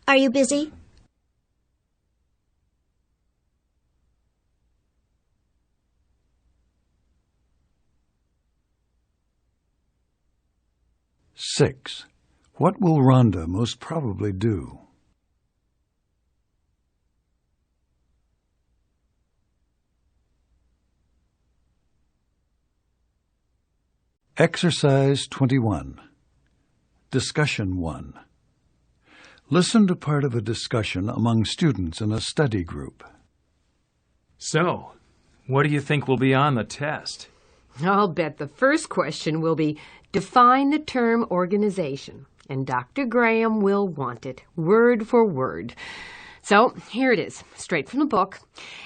Are you busy?
6. What will Rhonda most probably do? 21. Discussion 1. Listen to part of a discussion among students in a study group.
So, what do you think will be on the test?
I'll bet the first question will be, define the term organization. And Dr. Graham will want it, word for word. So, here it is, straight from the book.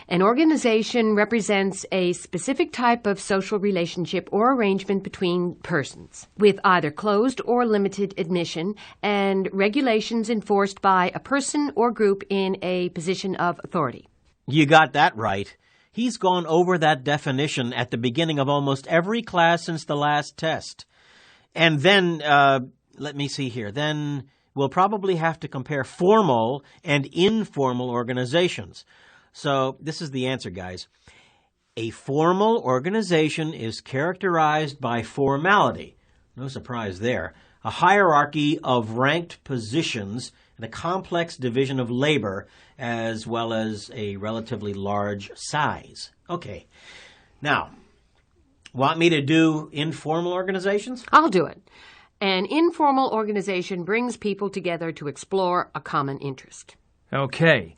An organization represents a specific type of social relationship or arrangement between persons, with either closed or limited admission, and regulations enforced by a person or group in a position of authority.
You got that right. He's gone over that definition at the beginning of almost every class since the last test. And then, let me see here, then we'll probably have to compare formal and informal organizations. So this is the answer, guys. A formal organization is characterized by formality. No surprise there. A hierarchy of ranked positions and a complex division of labor, as well as a relatively large size. Okay. Now, want me to do informal organizations?
I'll do it. An informal organization brings people together to explore a common interest.
Okay.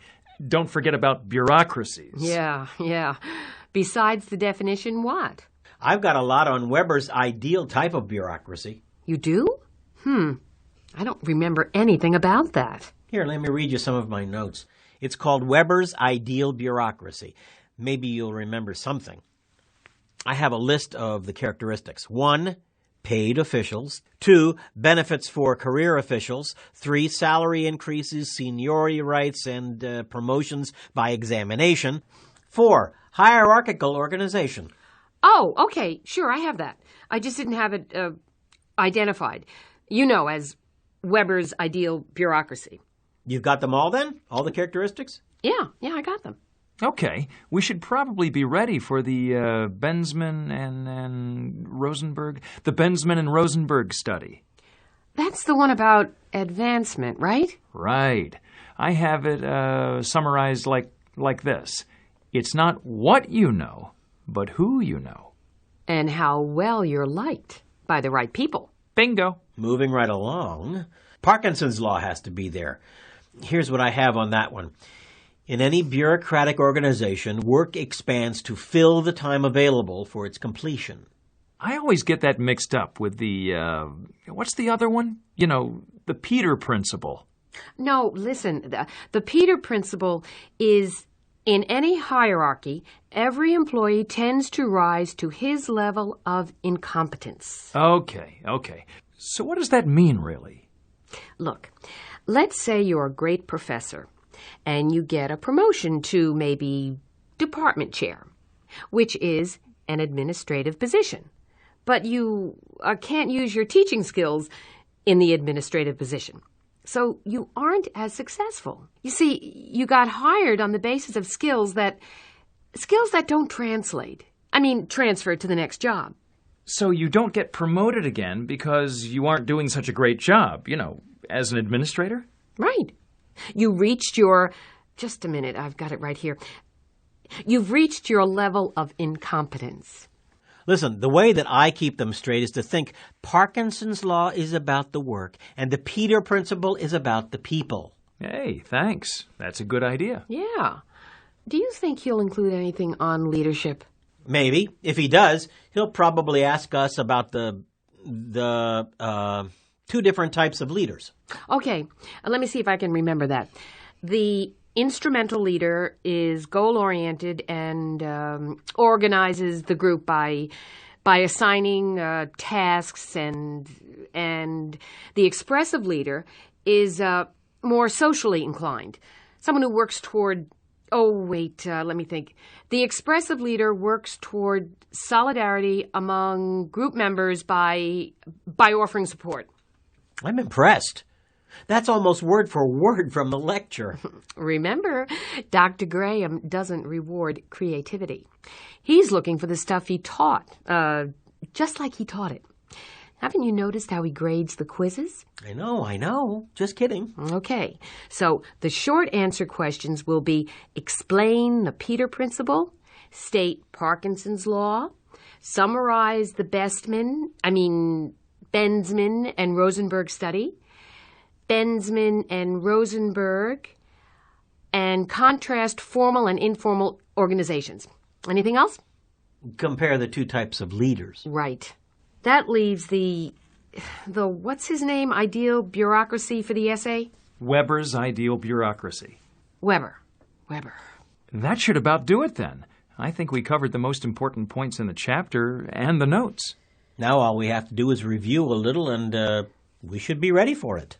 Don't forget about bureaucracies.
Yeah. Besides the definition, what?
I've got a lot on Weber's ideal type of bureaucracy.
You do? I don't remember anything about that.
Here, let me read you some of my notes. It's called Weber's ideal bureaucracy. Maybe you'll remember something. I have a list of the characteristics. 1, paid officials. 2, benefits for career officials. 3, salary increases, seniority rights, and promotions by examination. 4, hierarchical organization.
Oh, okay. Sure, I have that. I just didn't have it identified. As Weber's ideal bureaucracy.
You've got them all then? All the characteristics?
Yeah, I got them.
Okay. We should probably be ready for the Bensman and Rosenberg, the Bensman and Rosenberg study.
That's the one about advancement, right?
Right. I have it summarized like this. It's not what you know, but who you know.
And how well you're liked. by the right people.
Bingo.
Moving right along. Parkinson's law has to be there. Here's what I have on that one. In any bureaucratic organization, work expands to fill the time available for its completion.
I always get that mixed up with the, what's the other one? You know, the Peter Principle.
No, listen, the Peter Principle is, in any hierarchy, every employee tends to rise to his level of incompetence.
Okay. So what does that mean, really?
Look, let's say you're a great professor, and you get a promotion to maybe department chair, which is an administrative position. But you can't use your teaching skills in the administrative position. So you aren't as successful. You see, you got hired on the basis of skills that don't translate. Transfer to the next job.
So you don't get promoted again because you aren't doing such a great job, as an administrator?
Right. You reached your... Just a minute, I've got it right here. You've reached your level of incompetence.
Listen, the way that I keep them straight is to think Parkinson's law is about the work and the Peter Principle is about the people.
Hey, thanks. That's a good idea.
Yeah. Do you think he'll include anything on leadership?
Maybe. If he does, he'll probably ask us about the two different types of leaders.
Okay, let me see if I can remember that. The instrumental leader is goal-oriented and organizes the group by assigning tasks, and the expressive leader is more socially inclined, someone who works toward... let me think. The expressive leader works toward solidarity among group members by offering support.
I'm impressed. That's almost word for word from the lecture.
Remember, Dr. Graham doesn't reward creativity. He's looking for the stuff he taught, just like he taught it. Haven't you noticed how he grades the quizzes?
I know. Just kidding.
Okay, so the short answer questions will be explain the Peter Principle, state Parkinson's law, summarize the Bensman and Rosenberg study, Bensman and Rosenberg, and contrast formal and informal organizations. Anything else?
Compare the two types of leaders.
Right. That leaves the what's his name, ideal bureaucracy for the essay?
Weber's ideal bureaucracy.
Weber.
That should about do it then. I think we covered the most important points in the chapter and the notes.
Now all we have to do is review a little and we should be ready for it.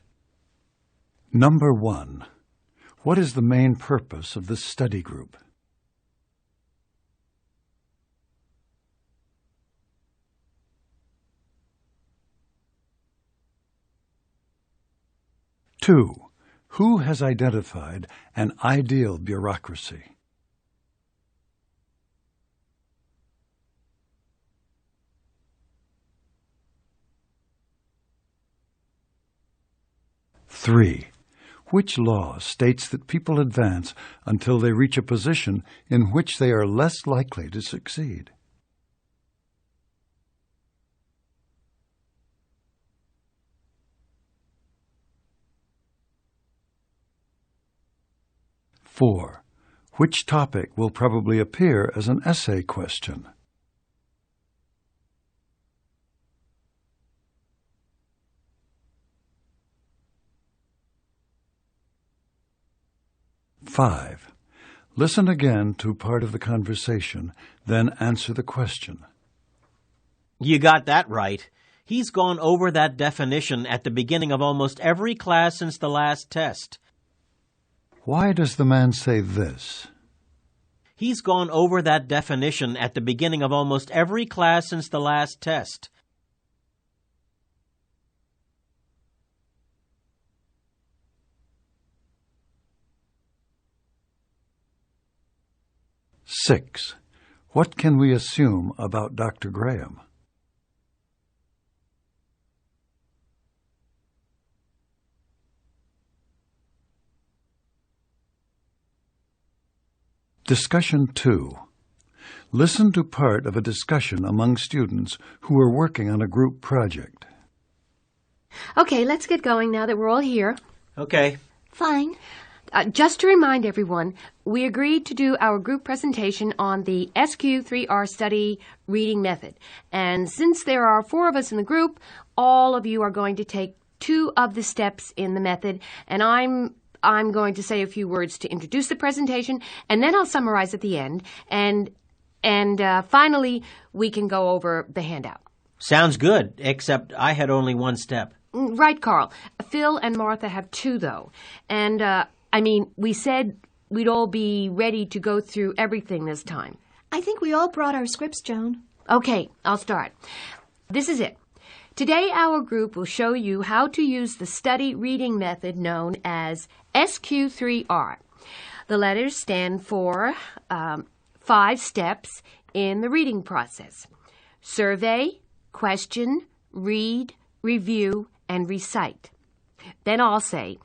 Number 1. What is the main purpose of this study group? Two, who has identified an ideal bureaucracy? Three, which law states that people advance until they reach a position in which they are less likely to succeed? Four, which topic will probably appear as an essay question? Five, listen again to part of the conversation, then answer the question.
You got that right. He's gone over that definition at the beginning of almost every class since the last test.
Why does the man say this?
He's gone over that definition at the beginning of almost every class since the last test.
Six, what can we assume about Dr. Graham? Discussion 2. Listen to part of a discussion among students who are working on a group project.
Okay, let's get going now that we're all here.
Okay.
Fine.
Just to remind everyone, we agreed to do our group presentation on the SQ3R study reading method. And since there are 4 of us in the group, all of you are going to take 2 of the steps in the method, and I'm going to say a few words to introduce the presentation, and then I'll summarize at the end, and finally we can go over the handout.
Sounds good, except I had only 1 step.
Right, Carl. Phil and Martha have 2, though. And, we said we'd all be ready to go through everything this time.
I think we all brought our scripts, Joan.
Okay, I'll start. This is it. Today, our group will show you how to use the study reading method known as SQ3R. The letters stand for 5 steps in the reading process: survey, question, read, review, and recite. Then I'll say,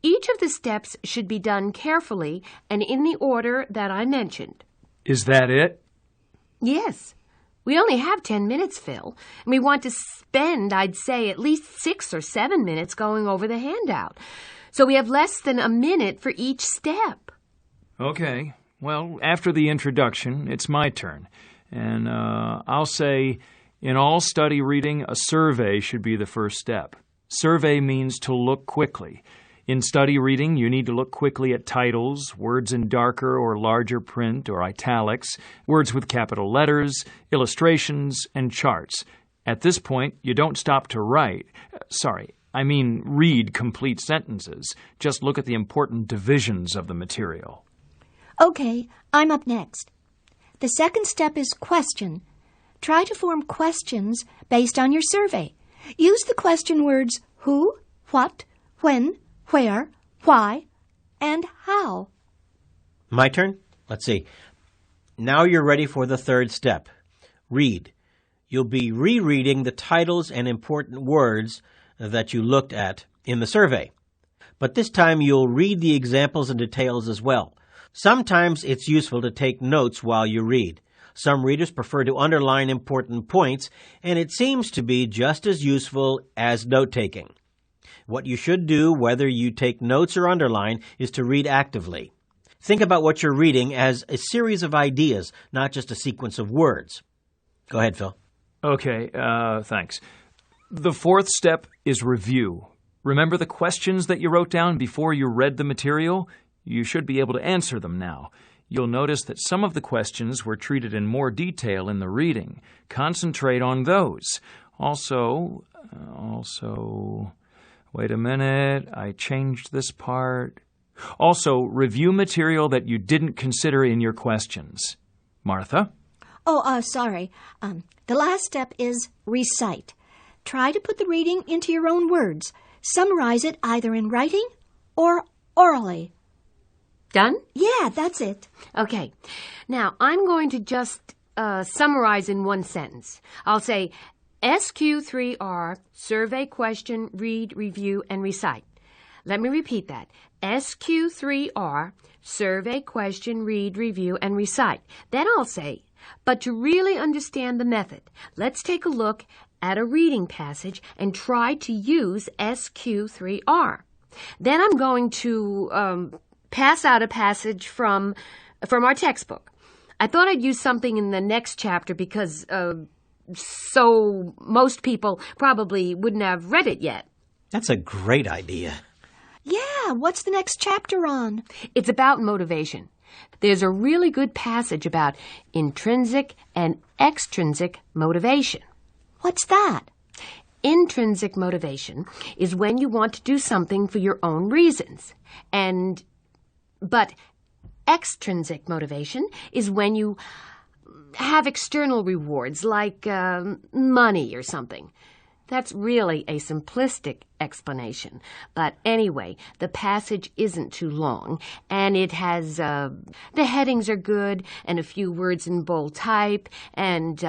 each of the steps should be done carefully and in the order that I mentioned.
Is that it?
Yes. We only have 10 minutes, Phil, and we want to spend, I'd say, at least 6 or 7 minutes going over the handout. So we have less than a minute for each step.
Okay. Well, after the introduction, it's my turn. And I'll say, in all study reading, a survey should be the first step. Survey means to look quickly. In study reading, you need to look quickly at titles, words in darker or larger print or italics, words with capital letters, illustrations, and charts. At this point, you don't stop to write. Read complete sentences. Just look at the important divisions of the material.
Okay, I'm up next. The second step is question. Try to form questions based on your survey. Use the question words who, what, when, where, why, and how.
My turn? Let's see. Now you're ready for the third step. Read. You'll be rereading the titles and important words that you looked at in the survey. But this time you'll read the examples and details as well. Sometimes it's useful to take notes while you read. Some readers prefer to underline important points, and it seems to be just as useful as note-taking. What you should do, whether you take notes or underline, is to read actively. Think about what you're reading as a series of ideas, not just a sequence of words. Go ahead, Phil.
Okay, thanks. The fourth step is review. Remember the questions that you wrote down before you read the material? You should be able to answer them now. You'll notice that some of the questions were treated in more detail in the reading. Concentrate on those. Also, wait a minute, I changed this part. Also, review material that you didn't consider in your questions. Martha?
Sorry. The last step is recite. Try to put the reading into your own words. Summarize it either in writing or orally.
Done?
Yeah, that's it.
Okay. Now, I'm going to just summarize in one sentence. I'll say SQ3R, survey, question, read, review, and recite. Let me repeat that. SQ3R, survey, question, read, review, and recite. Then I'll say, but to really understand the method, let's take a look at a reading passage and try to use SQ3R. Then I'm going to pass out a passage from our textbook. I thought I'd use something in the next chapter because so most people probably wouldn't have read it yet.
That's a great idea.
Yeah, what's the next chapter on?
It's about motivation. There's a really good passage about intrinsic and extrinsic motivation.
What's that?
Intrinsic motivation is when you want to do something for your own reasons. But extrinsic motivation is when you have external rewards like money or something. That's really a simplistic explanation. But anyway, the passage isn't too long, and it has, the headings are good, and a few words in bold type, and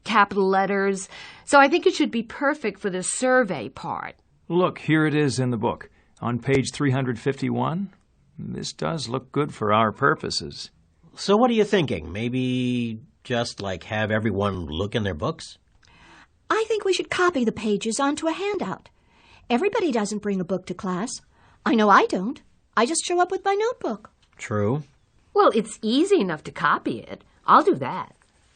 capital letters. So I think it should be perfect for the survey part.
Look, here it is in the book. On page 351. This does look good for our purposes.
So what are you thinking? Maybe just have everyone look in their books?
I think we should copy the pages onto a handout. Everybody doesn't bring a book to class. I know I don't. I just show up with my notebook.
True.
Well, it's easy enough to copy it. I'll do that.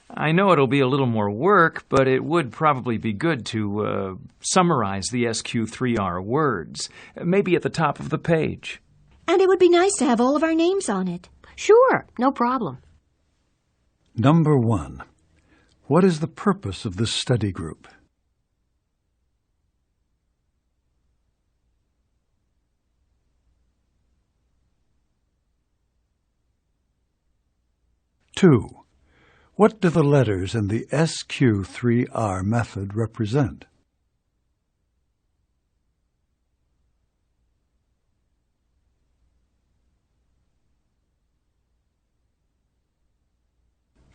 I know it'll be a little more work, but it would probably be good to summarize the SQ3R words, maybe at the top of the page.
And it would be nice to have all of our names on it.
Sure, no problem.
Number 1. What is the purpose of this study group? Two. What do the letters in the SQ3R method represent?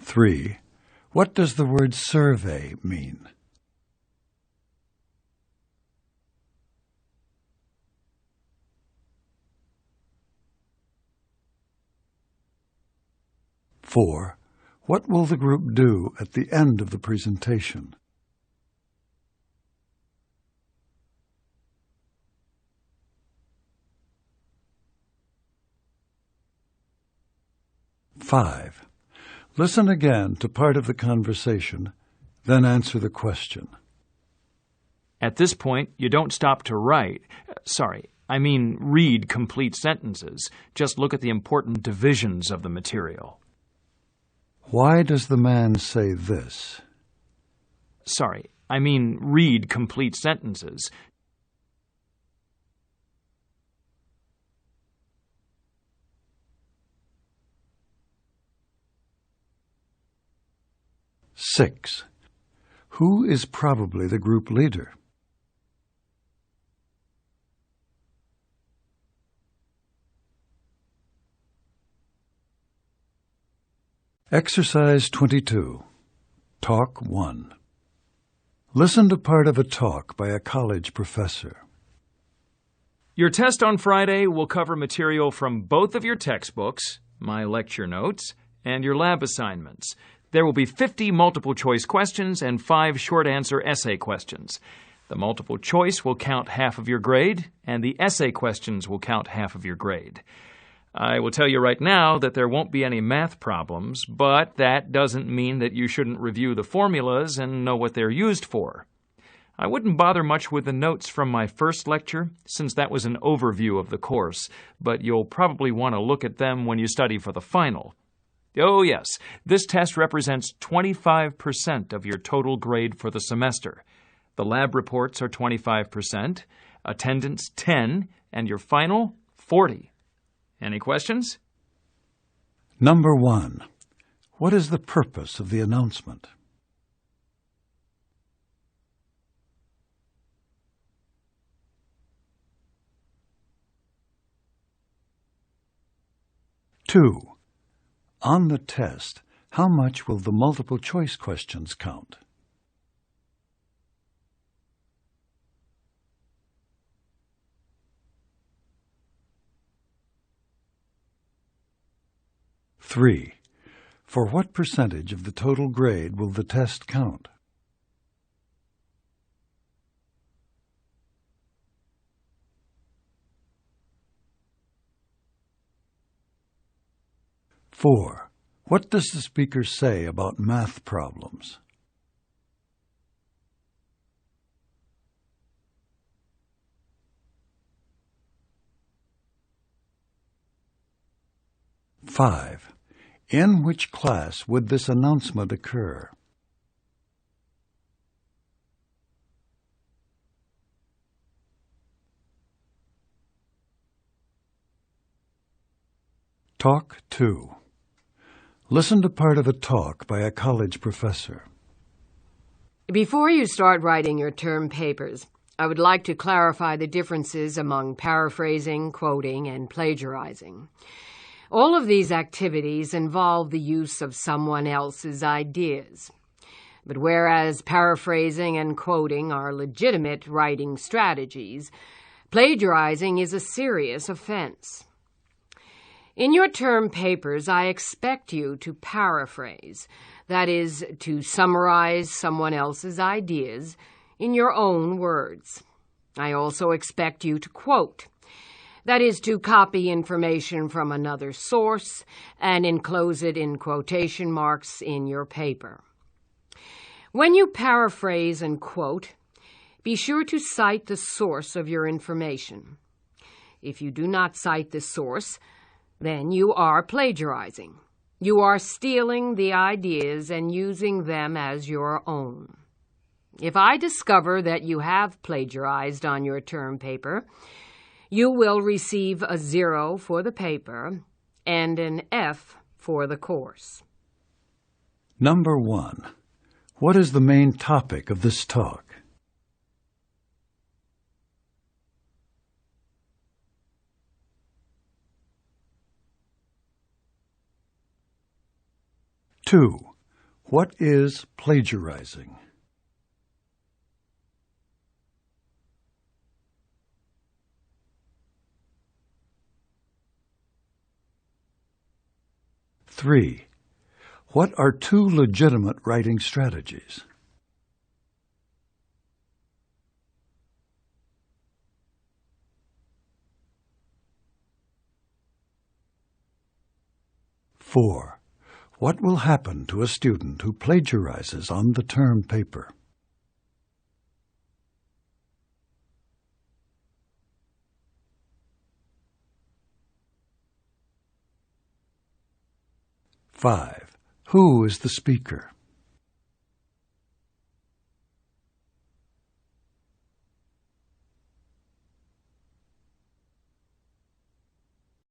Three. What does the word survey mean? Four. What will the group do at the end of the presentation? Five. Listen again to part of the conversation, then answer the question.
At this point, you don't stop to write. Read complete sentences. Just look at the important divisions of the material.
Why does the man say this?
Read complete sentences.
Six. Who is probably the group leader? Exercise 22. Talk 1. Listen to part of a talk by a college professor.
Your test on Friday will cover material from both of your textbooks, my lecture notes, and your lab assignments. There will be 50 multiple-choice questions and 5 short-answer essay questions. The multiple choice will count half of your grade, and the essay questions will count half of your grade. I will tell you right now that there won't be any math problems, but that doesn't mean that you shouldn't review the formulas and know what they're used for. I wouldn't bother much with the notes from my first lecture, since that was an overview of the course, but you'll probably want to look at them when you study for the final. Oh yes, this test represents 25% of your total grade for the semester. The lab reports are 25%, attendance 10, and your final 40. Any questions?
Number 1. What is the purpose of the announcement? Two. On the test, how much will the multiple choice questions count? Three. For what percentage of the total grade will the test count? Four. What does the speaker say about math problems? Five. In which class would this announcement occur? Talk 2. Listen to part of a talk by a college professor.
Before you start writing your term papers, I would like to clarify the differences among paraphrasing, quoting, and plagiarizing. All of these activities involve the use of someone else's ideas. But whereas paraphrasing and quoting are legitimate writing strategies, plagiarizing is a serious offense. In your term papers, I expect you to paraphrase, that is, to summarize someone else's ideas in your own words. I also expect you to quote, that is, to copy information from another source and enclose it in quotation marks in your paper. When you paraphrase and quote, be sure to cite the source of your information. If you do not cite the source, then you are plagiarizing. You are stealing the ideas and using them as your own. If I discover that you have plagiarized on your term paper, you will receive a 0 for the paper and an F for the course.
Number 1. What is the main topic of this talk? Two. What is plagiarizing? Three. What are two legitimate writing strategies? Four. What will happen to a student who plagiarizes on the term paper? Five. Who is the speaker?